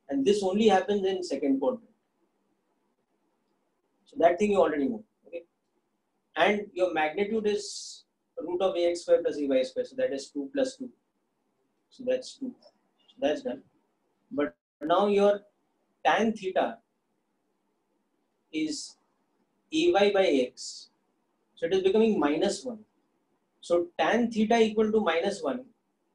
and this only happens in second quadrant. So that thing you already know. Okay, and your magnitude is root of ax square plus ey square, so that is 2 plus 2, so that's 2, so that's done. But now your tan theta is ay by x, so it is becoming minus 1. So tan theta equal to minus 1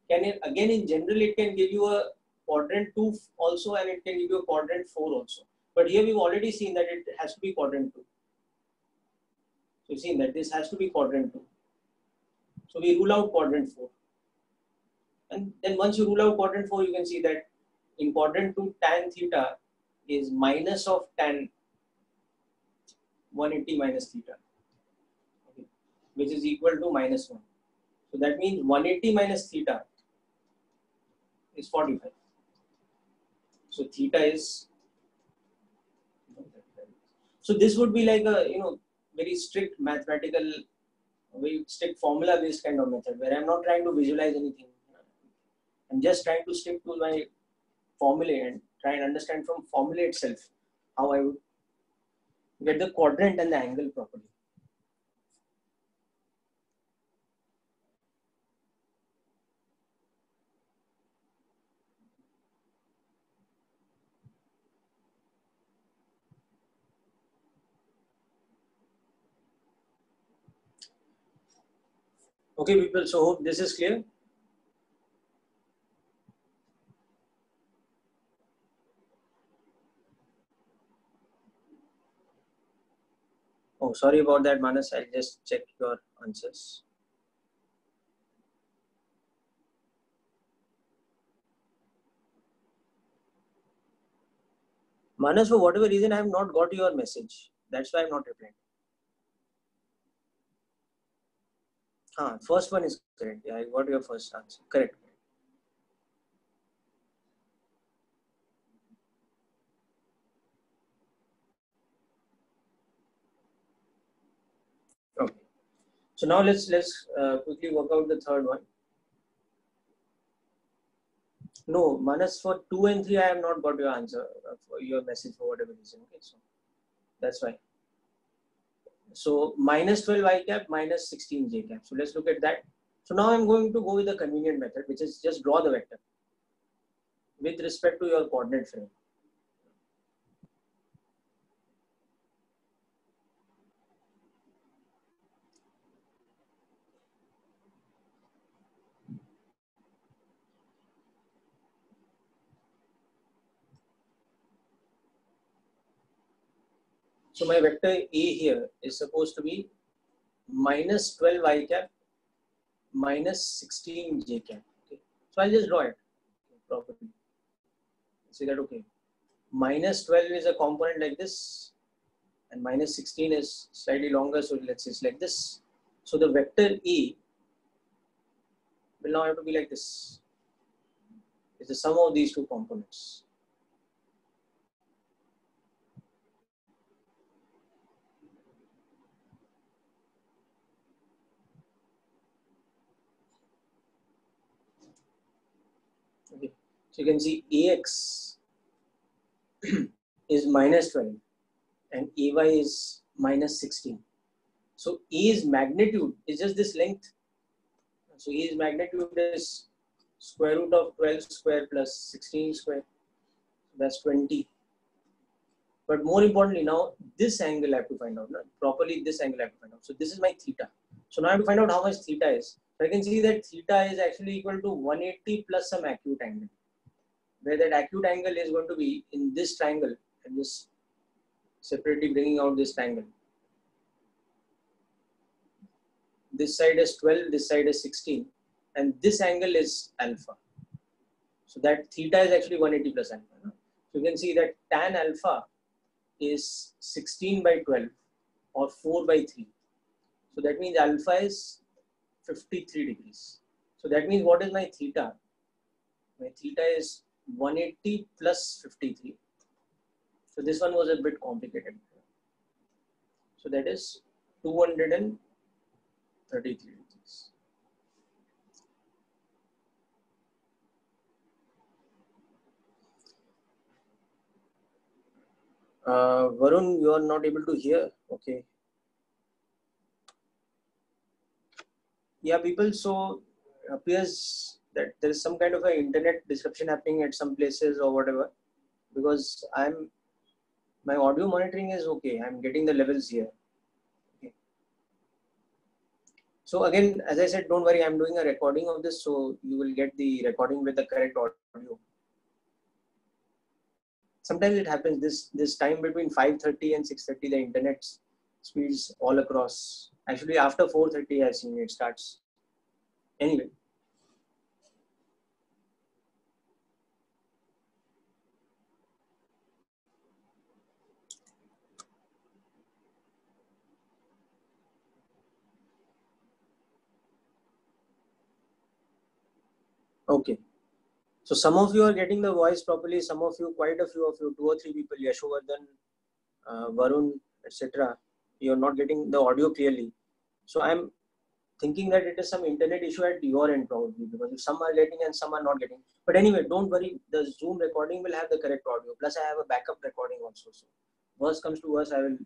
can, again in general it can give you a quadrant 2 also, and it can give you a quadrant 4 also. But here we've already seen that it has to be quadrant 2. So you've seen that this has to be quadrant 2. So we rule out quadrant 4. And then once you rule out quadrant 4, you can see that in quadrant 2 tan theta is minus of tan 180 minus theta, okay, which is equal to minus 1. So that means 180 minus theta is 45. So theta is, so this would be like a, you know, very strict mathematical, very strict formula based kind of method where I'm not trying to visualize anything. I'm just trying to stick to my formula and try and understand from formula itself how I would get the quadrant and the angle properly. Okay, people, so hope this is clear. Oh, sorry about that, Manas. I'll just check your answers. Manas, for whatever reason, I have not got your message. That's why I'm not replying. First one is correct. Yeah, I got your first answer. Correct. Okay. So now let's quickly work out the third one. No, Manas, for 2 and 3, I have not got your answer for your message for whatever reason. Okay, so that's why. So minus 12 I cap minus 16 j cap. So let's look at that. So now I'm going to go with the convenient method, which is just draw the vector with respect to your coordinate frame. So my vector A here is supposed to be minus 12 I cap minus 16 j cap. Okay. So I'll just draw it properly. See that? Okay. Minus 12 is a component like this, and minus 16 is slightly longer. So let's say it's like this. So the vector E will now have to be like this. It's the sum of these two components. Okay. So you can see AX is minus 12 and AY is minus 16. So A's magnitude is just this length. So A's magnitude is square root of 12 square plus 16 square. That's 20. But more importantly, now this angle I have to find out. Properly, this angle I have to find out. So this is my theta. So now I have to find out how much theta is. So I can see that theta is actually equal to 180 plus some acute angle. Where that acute angle is going to be in this triangle. I'm just separately bringing out this triangle. This side is 12, this side is 16. And this angle is alpha. So that theta is actually 180 plus alpha. No? So you can see that tan alpha is 16 by 12 or 4 by 3. So that means alpha is 53 degrees. So that means what is my theta? My theta is 180 plus 53. So this one was a bit complicated. So that is 233 degrees. Varun, you are not able to hear. Okay. Yeah, people. So appears that there is some kind of an internet disruption happening at some places or whatever. Because my audio monitoring is okay. I'm getting the levels here. Okay. So again, as I said, don't worry. I'm doing a recording of this, so you will get the recording with the correct audio. Sometimes it happens this time between 5:30 and 6:30, the internet speeds all across. Actually, after 4:30, I've seen it starts. Anyway. Okay. So some of you are getting the voice properly. Some of you, quite a few of you, 2 or 3 people, Yashovardhan, Varun, etc. You're not getting the audio clearly. So I'm thinking that it is some internet issue at your end probably, because if some are getting and some are not getting. But anyway, don't worry. The Zoom recording will have the correct audio. Plus I have a backup recording also. So worst comes to worst, I will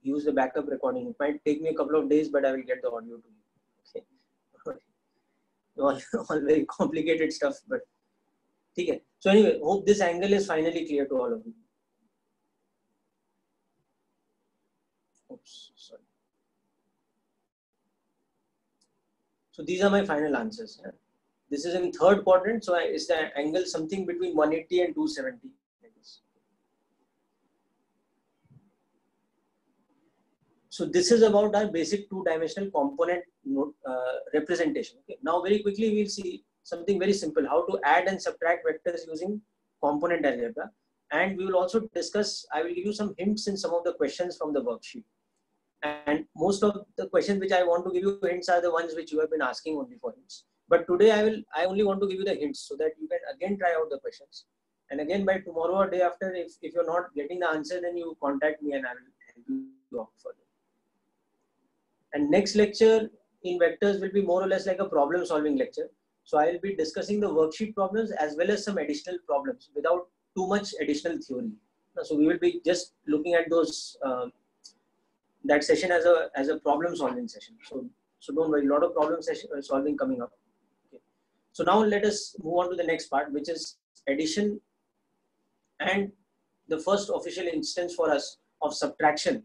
use the backup recording. It might take me a couple of days, but I will get the audio to you. Okay. all very complicated stuff, but okay. So anyway, hope this angle is finally clear to all of you. Oops, sorry. So these are my final answers. Yeah. This is in third quadrant, so it's the angle something between 180 and 270. Like this. So this is about our basic two-dimensional component representation. Okay. Now very quickly we'll see something very simple, how to add and subtract vectors using component algebra. And we will also discuss, I will give you some hints in some of the questions from the worksheet. And most of the questions which I want to give you hints are the ones which you have been asking only for hints. But today I only want to give you the hints so that you can again try out the questions. And again, by tomorrow or day after, if you're not getting the answer, then you contact me and I will help you out further. And next lecture in vectors will be more or less like a problem solving lecture. So I will be discussing the worksheet problems as well as some additional problems without too much additional theory. So we will be just looking at those that session as a problem solving session. So don't worry, a lot of problem solving coming up. Okay. So now let us move on to the next part, which is addition and the first official instance for us of subtraction.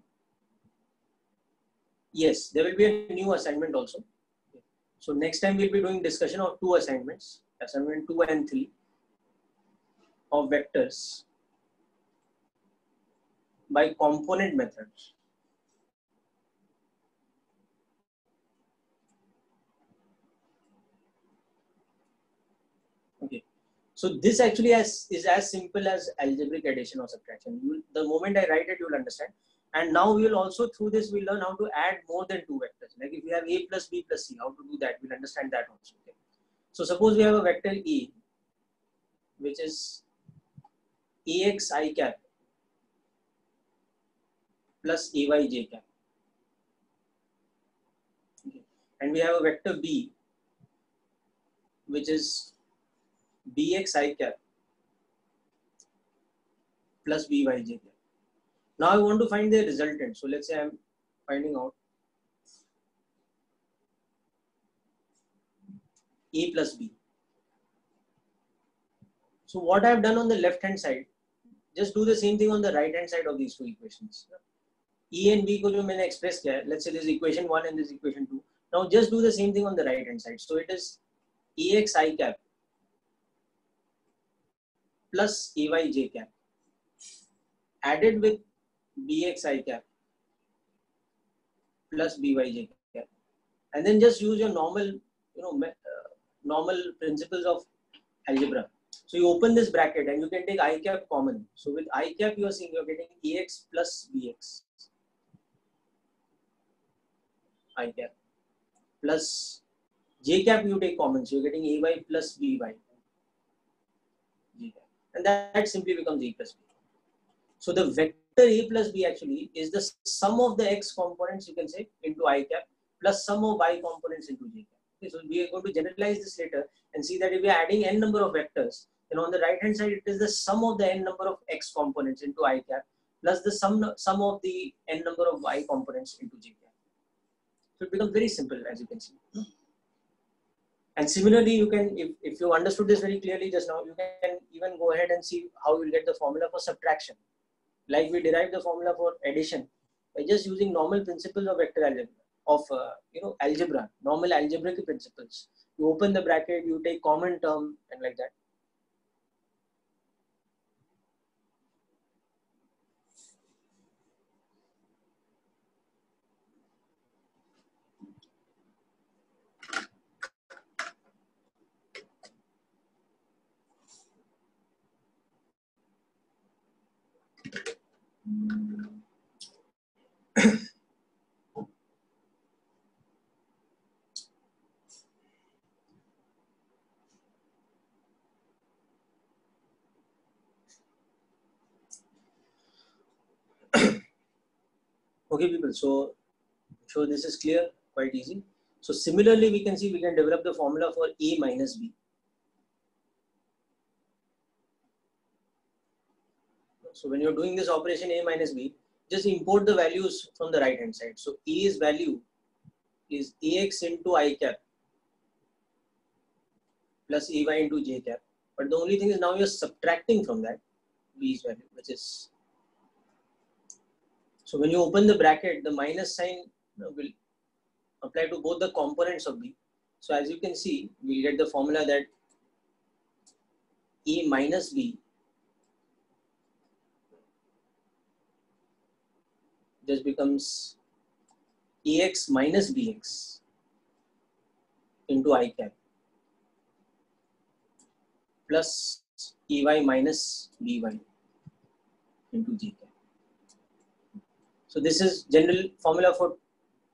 Yes, there will be a new assignment also. Okay. So next time we'll be doing discussion of two assignments, assignment 2 and 3 of vectors by component methods. Okay. So this actually is as simple as algebraic addition or subtraction. The moment I write it, you will understand. And now we will also, through this, we'll learn how to add more than two vectors. Like if we have a plus b plus c, how to do that, we'll understand that also. Okay. So suppose we have a vector e, which is ax I cap plus ay j cap. Okay. And we have a vector b, which is bx I cap plus by j cap. Now I want to find the resultant. So let's say I'm finding out a plus b. So what I have done on the left hand side, just do the same thing on the right hand side of these two equations. E and b को जो मैंने express किया है, let's say this is equation 1 and this is equation 2. Now just do the same thing on the right hand side. So it is ax I cap plus ay j cap added with bx I cap plus by j cap, and then just use your normal, normal principles of algebra. So you open this bracket and you can take I cap common. So with I cap you are seeing you are getting ax plus bx I cap plus j cap you take common. So you're getting ay plus by j cap, and that simply becomes a plus b. So the vector a plus b actually is the sum of the x components, you can say, into I cap plus sum of y components into j cap. Okay, so we are going to generalize this later and see that if we are adding n number of vectors, then on the right hand side it is the sum of the n number of x components into I cap plus the sum of the n number of y components into j cap. So it becomes very simple, as you can see. And similarly, you can, if you understood this very clearly just now, you can even go ahead and see how you will get the formula for subtraction. Like we derived the formula for addition by just using normal principles of vector algebra, algebra, normal algebraic principles. You open the bracket, you take common term, and like that. Okay, people. So this is clear, quite easy. So similarly, we can see we can develop the formula for a minus b. So when you're doing this operation a minus b, just import the values from the right hand side. So a's value is ax into I cap plus ay into j cap. But the only thing is now you're subtracting from that b's value, which is, so when you open the bracket, the minus sign will apply to both the components of b. So as you can see, we get the formula that a minus b just becomes ax minus bx into I cap plus ay minus by into j cap. So this is general formula for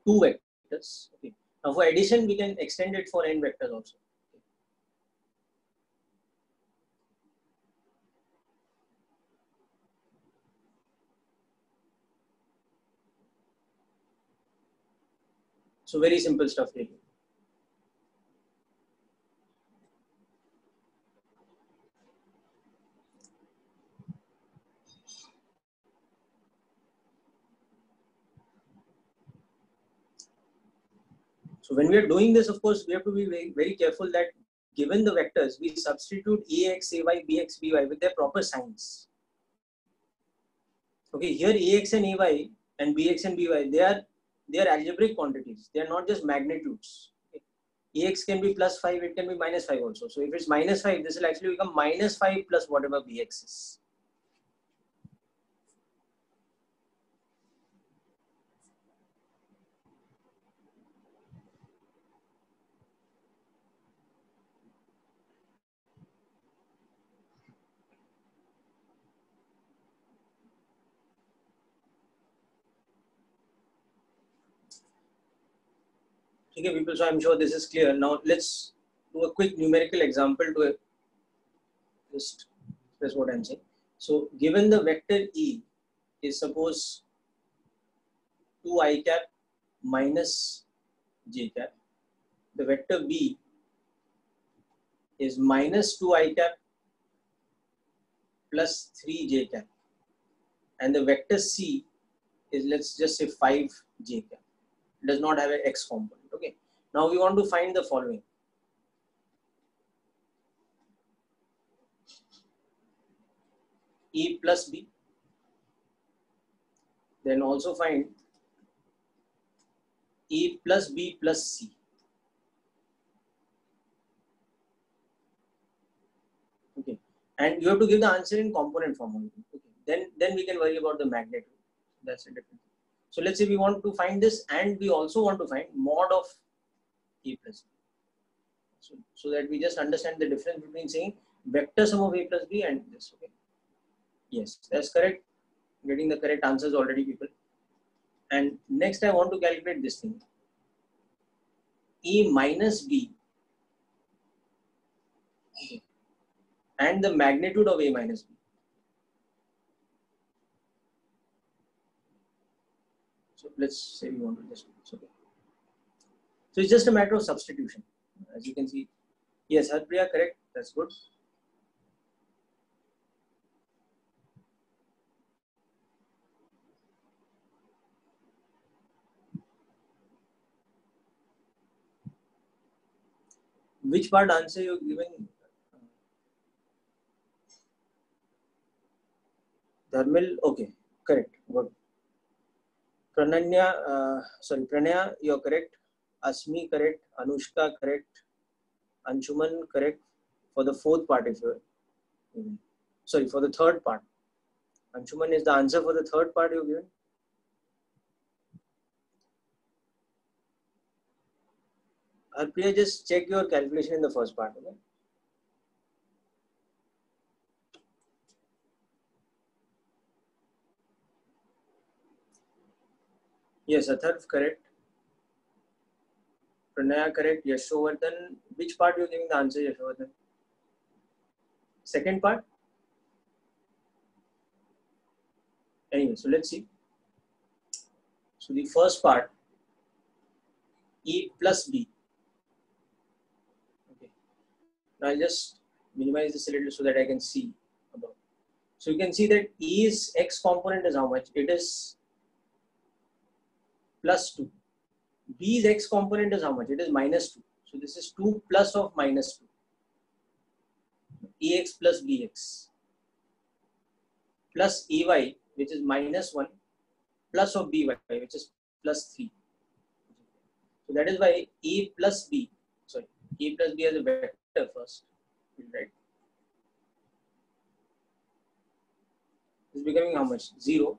2 vectors. Okay. Now for addition, we can extend it for n vectors also. So very simple stuff really. So when we are doing this, of course, we have to be very, very careful that given the vectors, we substitute ax, ay, bx, by with their proper signs. Okay, here ax and ay and bx and by, they are algebraic quantities. They are not just magnitudes. Okay. Ax can be +5, it can be -5 also. So if it's -5, this will actually become -5 plus whatever bx is. Okay, people, so I'm sure this is clear. Now let's do a quick numerical example to just express what I'm saying. So given the vector E is suppose 2i cap minus j cap, the vector B is minus 2i cap plus 3j cap, and the vector C is, let's just say, 5j cap. It does not have an x component. Okay. Now we want to find the following. E plus B. Then also find E plus B plus C. Okay. And you have to give the answer in component form only. Okay. Then we can worry about the magnitude. That's a different thing. So let's say we want to find this, and we also want to find mod of A plus B. So that we just understand the difference between saying vector sum of A plus B and this. Okay. Yes, that's correct. Getting the correct answers already, people. And next I want to calculate this thing. E minus B. Okay. And the magnitude of A minus B. So let's say we want to just do this. Okay. So it's just a matter of substitution. As you can see. Yes, Harpriya, correct. That's good. Which part answer you're giving? Dharmil, okay, correct. Good. Pranaya, you're correct. Asmi, correct. Anushka, correct. Anshuman, correct. For the fourth part, if you're sorry, for the third part. Anshuman is the answer for the third part you've given. Harpriya, just check your calculation in the first part. Okay? Yes, Atharv, correct. Pranaya, correct. Yashovardhan, which part you're giving the answer, Yashovardhan? Second part? Anyway, so let's see. So the first part, E plus B. Okay. Now I'll just minimize this a little so that I can see about. So you can see that E's x component is how much? It is plus 2. B's x component is how much? It is minus 2. So this is 2 plus of minus 2. Ex plus bx plus ey, which is minus 1, plus of by, which is plus 3. So that is why E plus B as a vector first, right? Is becoming how much? 0.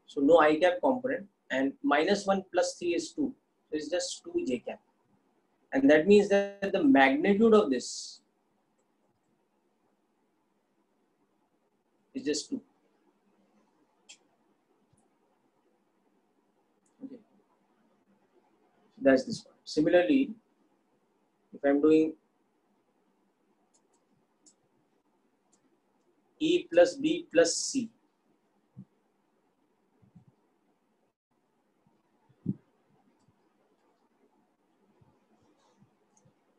So no I cap component, and minus 1 plus 3 is 2. So it's just 2 j cap. And that means that the magnitude of this is just 2. That's this part. Similarly, if I'm doing E plus B plus C,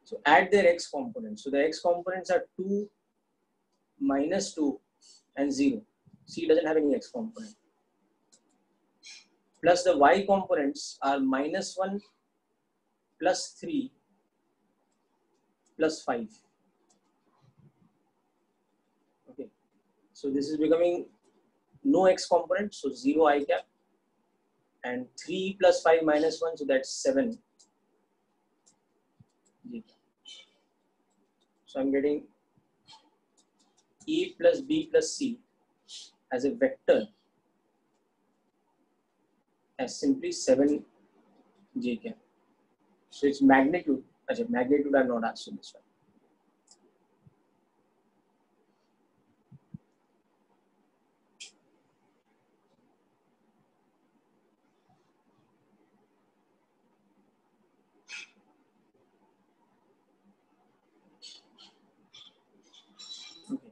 so add their x components. So the x components are 2, minus 2, and 0. C doesn't have any x component. Plus the y components are minus 1, plus 3, plus 5. Okay. So this is becoming no x component, so 0 I cap. And 3 plus 5 minus 1, so that's 7 J cap. So I'm getting E plus B plus C as a vector as simply 7 J cap. So its magnitude, magnitude I'm not asked in this one. Okay.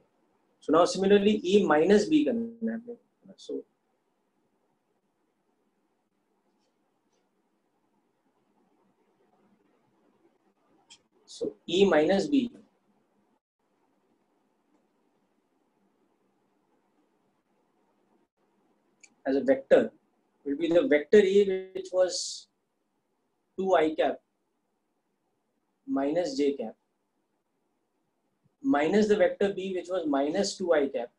So now similarly E minus B करना है. So E minus B as a vector will be the vector E, which was 2 I cap minus J cap, minus the vector B, which was minus 2 I cap,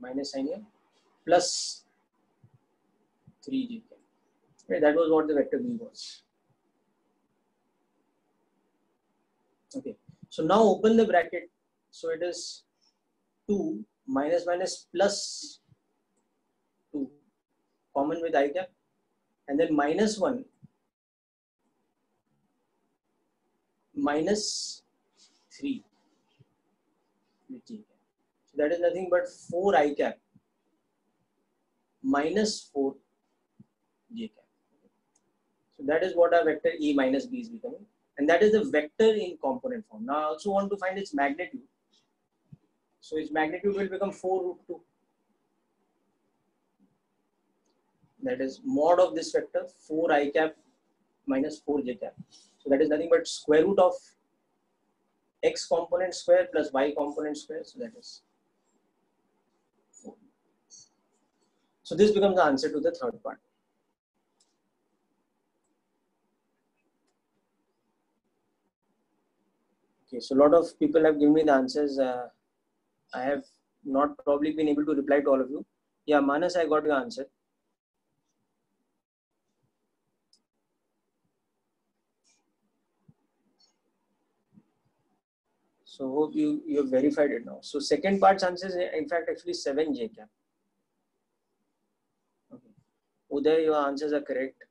minus sign here, plus 3 J cap. Right, that was what the vector B was. Okay, so now open the bracket. So it is 2 minus minus plus 2 common with I cap, and then minus 1 minus 3 with J cap. So that is nothing but 4 I cap minus 4 J cap. So that is what our vector E minus B is becoming. And that is the vector in component form. Now I also want to find its magnitude. So its magnitude will become 4 root 2. That is mod of this vector 4 I cap minus 4 J cap. So that is nothing but square root of x component square plus y component square. So that is 4. So this becomes the answer to the third part. Okay, so a lot of people have given me the answers. I have not probably been able to reply to all of you. Yeah, Manas, I got your answer. So hope you have verified it now. So second part's answer is in fact actually 7 J cap. Okay. Uday, your answers are correct.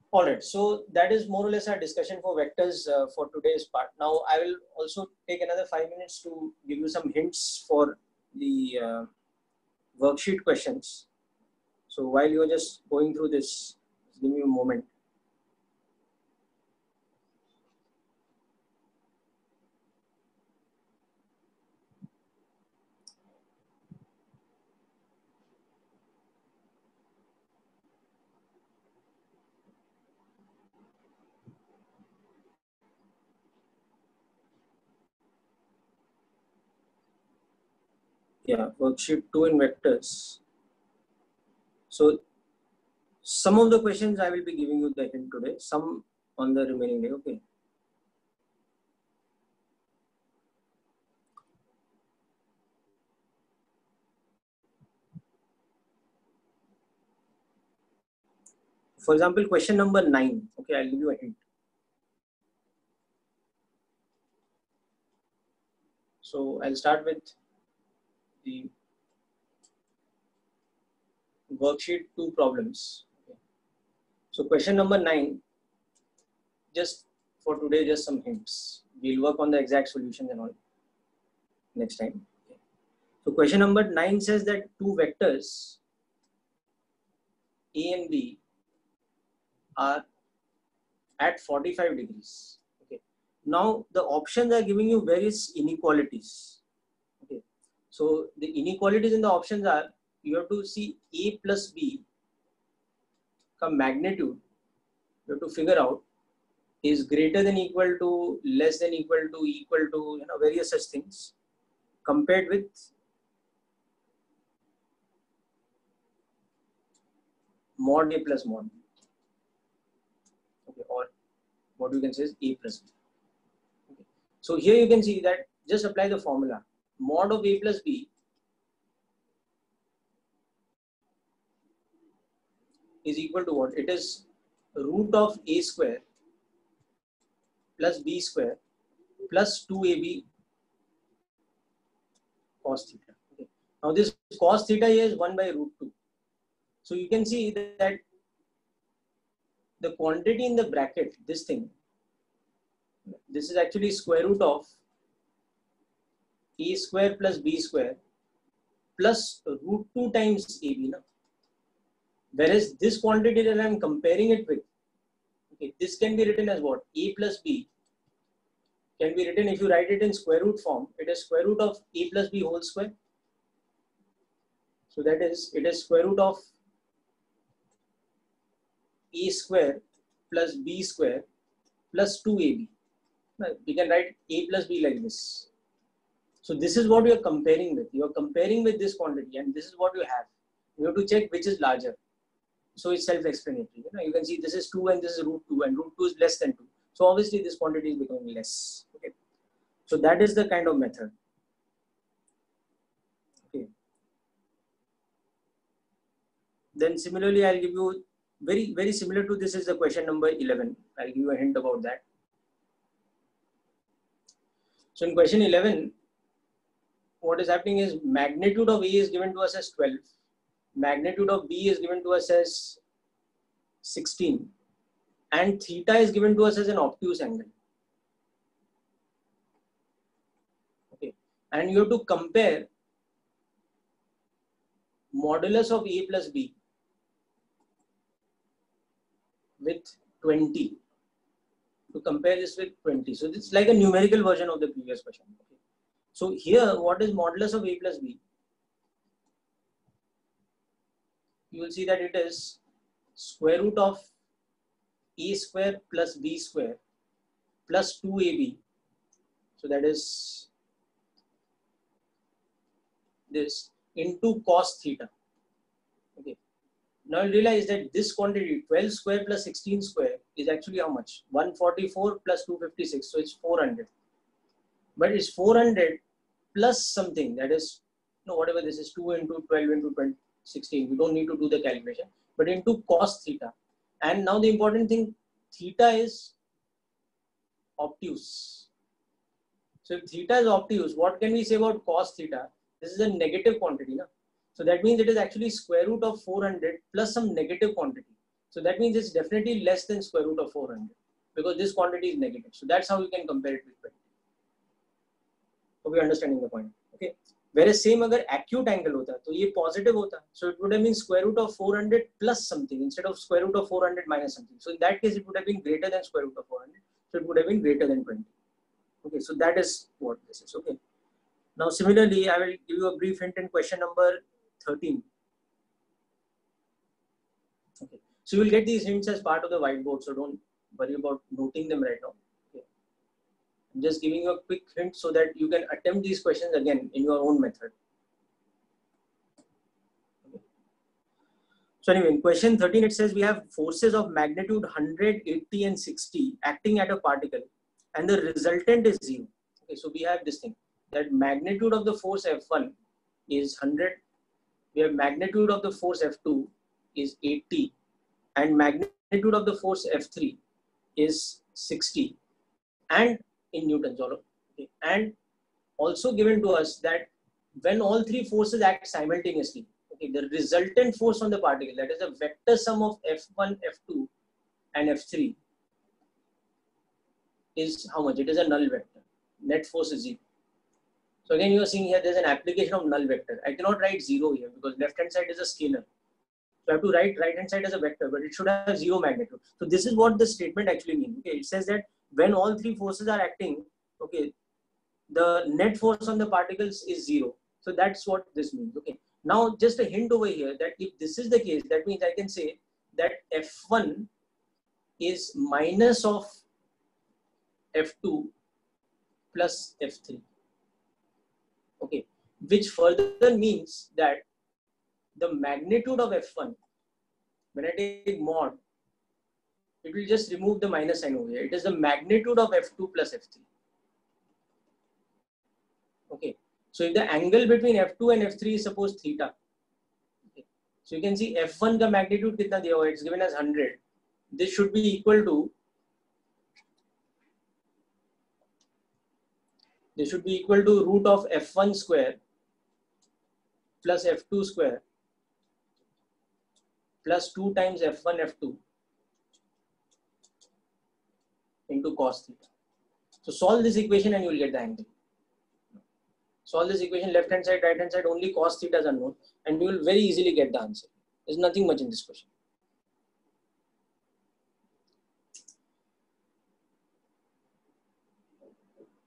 All right, so that is more or less our discussion for vectors for today's part. Now I will also take another 5 minutes to give you some hints for the worksheet questions. So while you are just going through this, just give me a moment. Yeah, worksheet 2 in vectors. So some of the questions I will be giving you the hint today, some on the remaining day. Okay. For example, question number 9. Okay, I'll give you a hint. So I'll start with the worksheet 2 problems. Okay. So question number 9, just for today, just some hints. We'll work on the exact solutions and all next time. Okay. So question number 9 says that two vectors A and B are at 45 degrees. Okay. Now the options are giving you various inequalities. Okay. So the inequalities in the options are, you have to see A plus B ka magnitude. You have to figure out is greater than equal to, less than equal to, various such things compared with mod A plus mod B. Okay, or what you can say is A plus B. Okay. So here you can see that just apply the formula. Mod of A plus B is equal to what? It is root of A square plus B square plus 2AB cos theta. Okay. Now this cos theta here is 1 by root 2. So you can see that the quantity in the bracket, this thing, this is actually square root of A square plus B square plus root 2 times AB. No? Whereas this quantity that I am comparing it with, okay, this can be written as what? A plus B can be written, if you write it in square root form, it is square root of A plus B whole square. So that is, it is square root of A square plus B square plus 2AB. We can write A plus B like this. So this is what you are comparing with. You are comparing with this quantity and this is what you have. You have to check which is larger. So it's self-explanatory. You can see this is 2 and this is root 2 and root 2 is less than 2. So obviously this quantity is becoming less. Okay. So that is the kind of method. Okay. Then similarly, I'll give you very similar to this is the question number 11. I'll give you a hint about that. So in question 11, what is happening is magnitude of A is given to us as 12. Magnitude of B is given to us as 16. And theta is given to us as an obtuse angle. Okay. And you have to compare modulus of A plus B with 20. To compare this with 20. So it's like a numerical version of the previous question. Okay. So here, what is modulus of A plus B? You will see that it is square root of A square plus B square plus 2AB. So that is this into cos theta. Okay. Now you realize that this quantity 12 square plus 16 square is actually how much? 144 plus 256. So it's 400. But it's 400 plus something, that is, whatever this is, 2 into 12 into 16. We don't need to do the calculation, but into cos theta. And now the important thing, theta is obtuse. So if theta is obtuse, what can we say about cos theta? This is a negative quantity. No? So that means it is actually square root of 400 plus some negative quantity. So that means it's definitely less than square root of 400 because this quantity is negative. So that's how we can compare it with 20. Hope you're understanding the point. Okay. Whereas same agar acute angle hota, तो ये positive hota. So it would have been square root of 400 plus something instead of square root of 400 minus something. So in that case, it would have been greater than square root of 400. So it would have been greater than 20. Okay. So that is what this is. Okay. Now similarly, I will give you a brief hint in question number 13. Okay. So you will get these hints as part of the whiteboard. So don't worry about noting them right now. I'm just giving you a quick hint so that you can attempt these questions again in your own method. Okay. So anyway, in question 13, it says we have forces of magnitude 100, 80 and 60 acting at a particle and the resultant is 0. Okay, so we have this thing that magnitude of the force F1 is 100. We have magnitude of the force F2 is 80 and magnitude of the force F3 is 60 and in Newton's order. Okay. And also given to us that when all three forces act simultaneously, okay, the resultant force on the particle, that is a vector sum of F1, F2 and F3 is how much? It is a null vector. Net force is 0. So again, you are seeing here, there's an application of null vector. I cannot write 0 here because left-hand side is a scalar. So I have to write right-hand side as a vector, but it should have 0 magnitude. So this is what the statement actually means. Okay, it says that when all three forces are acting, okay, the net force on the particles is 0. So that's what this means. Okay. Now just a hint over here that if this is the case, that means I can say that F1 is minus of F2 plus F3. Okay, which further means that the magnitude of F1, when I take mod, it will just remove the minus sign over here. It is the magnitude of F2 plus F3. Okay, so if the angle between F2 and F3 is suppose theta, okay, so you can see F1 का magnitude कितना दिया हुआ है? It's given as 100. This should be equal to, this should be equal to root of F1 square plus F2 square plus 2 times F1 F2 into cos theta. So solve this equation and you will get the angle. Solve this equation, left hand side, right hand side, only cos theta is unknown, and you will very easily get the answer. There's nothing much in this question.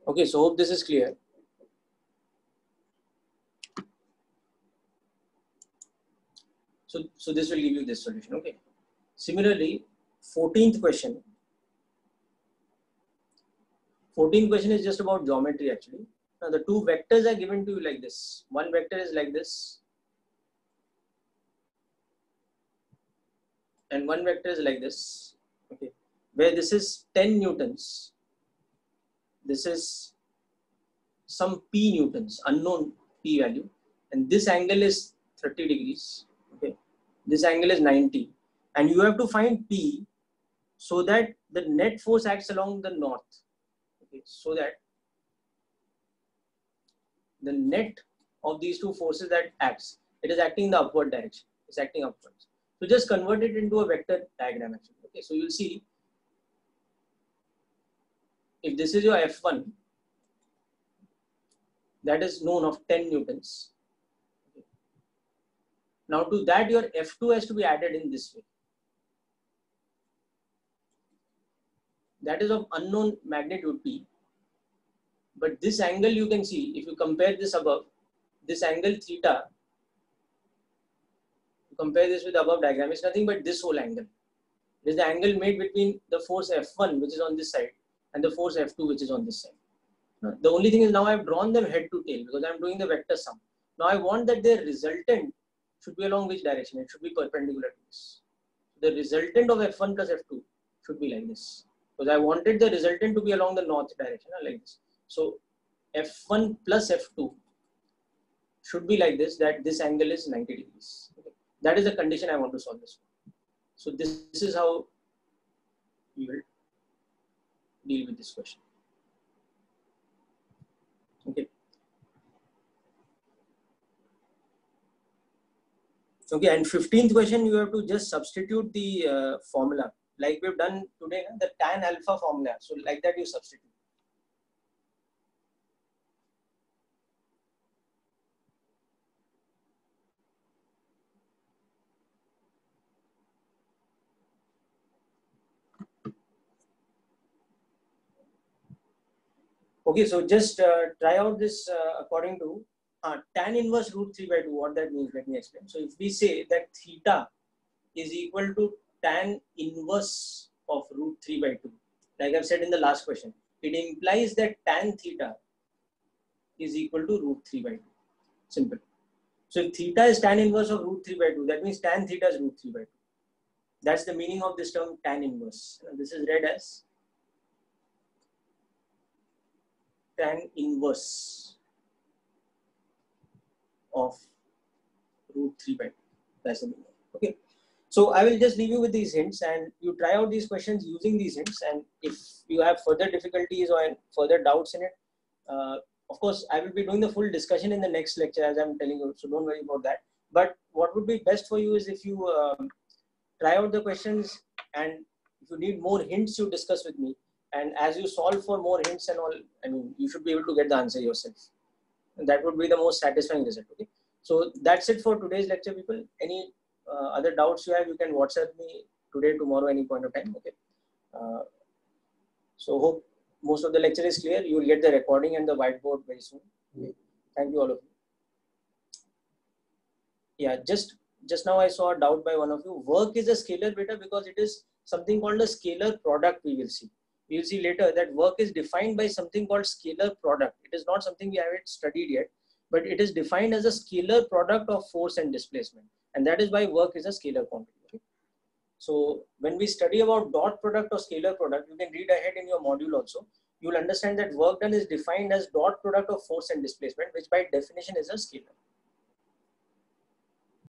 Okay, so hope this is clear. So this will give you this solution. Okay. Similarly, 14th question. 14th question is just about geometry actually. Now the two vectors are given to you like this. One vector is like this, and one vector is like this. Okay, where this is 10 newtons. This is some p newtons, unknown p value, and this angle is 30 degrees. Okay, this angle is 90, and you have to find p so that the net force acts along the north. Okay, so that the net of these two forces that acts, it is acting in the upward direction. It's acting upwards. So just convert it into a vector diagram actually. Okay, so you'll see if this is your F1, that is known of 10 newtons. Okay. Now to that your F2 has to be added in this way. That is of unknown magnitude P. But this angle you can see, if you compare this above, this angle theta, you compare this with the above diagram, it's nothing but this whole angle. It is the angle made between the force F1, which is on this side, and the force F2, which is on this side. Now, the only thing is now I've drawn them head to tail because I'm doing the vector sum. Now I want that their resultant should be along which direction? It should be perpendicular to this. The resultant of F1 plus F2 should be like this. Because I wanted the resultant to be along the north direction, like this. So F1 plus F2 should be like this, that this angle is 90 degrees. Okay. That is the condition I want to solve this for. So this is how we will deal with this question. Okay. Okay, and 15th question, you have to just substitute the formula. Like we've done today, the tan alpha formula. So like that you substitute. Okay, so just try out this according to tan inverse root 3 by 2. What that means, let me explain. So if we say that theta is equal to tan inverse of root 3 by 2, like I've said in the last question, it implies that tan theta is equal to root 3 by 2. Simple. So if theta is tan inverse of root 3 by 2, that means tan theta is root 3 by 2. That's the meaning of this term tan inverse. This is read as tan inverse of root 3 by 2. That's the meaning. Okay. So I will just leave you with these hints and you try out these questions using these hints. And if you have further difficulties or further doubts in it, of course, I will be doing the full discussion in the next lecture as I'm telling you. So don't worry about that. But what would be best for you is if you try out the questions, and if you need more hints, you discuss with me. And as you solve for more hints and all, I mean, you should be able to get the answer yourself. that would be the most satisfying result. Okay, so that's it for today's lecture, people. Any other doubts you have, you can WhatsApp me today, tomorrow, any point of time. Okay, so hope most of the lecture is clear. You will get the recording and the whiteboard very soon. Okay. Thank you all of you. Yeah, just now I saw a doubt by one of you. Work is a scalar, beta, because it is something called a scalar product. We will see. We will see later that work is defined by something called scalar product. It is not something we haven't studied yet, but it is defined as a scalar product of force and displacement, and that is why work is a scalar quantity. Okay? So when we study about dot product or scalar product, you can read ahead in your module also. You will understand that work done is defined as dot product of force and displacement, which by definition is a scalar.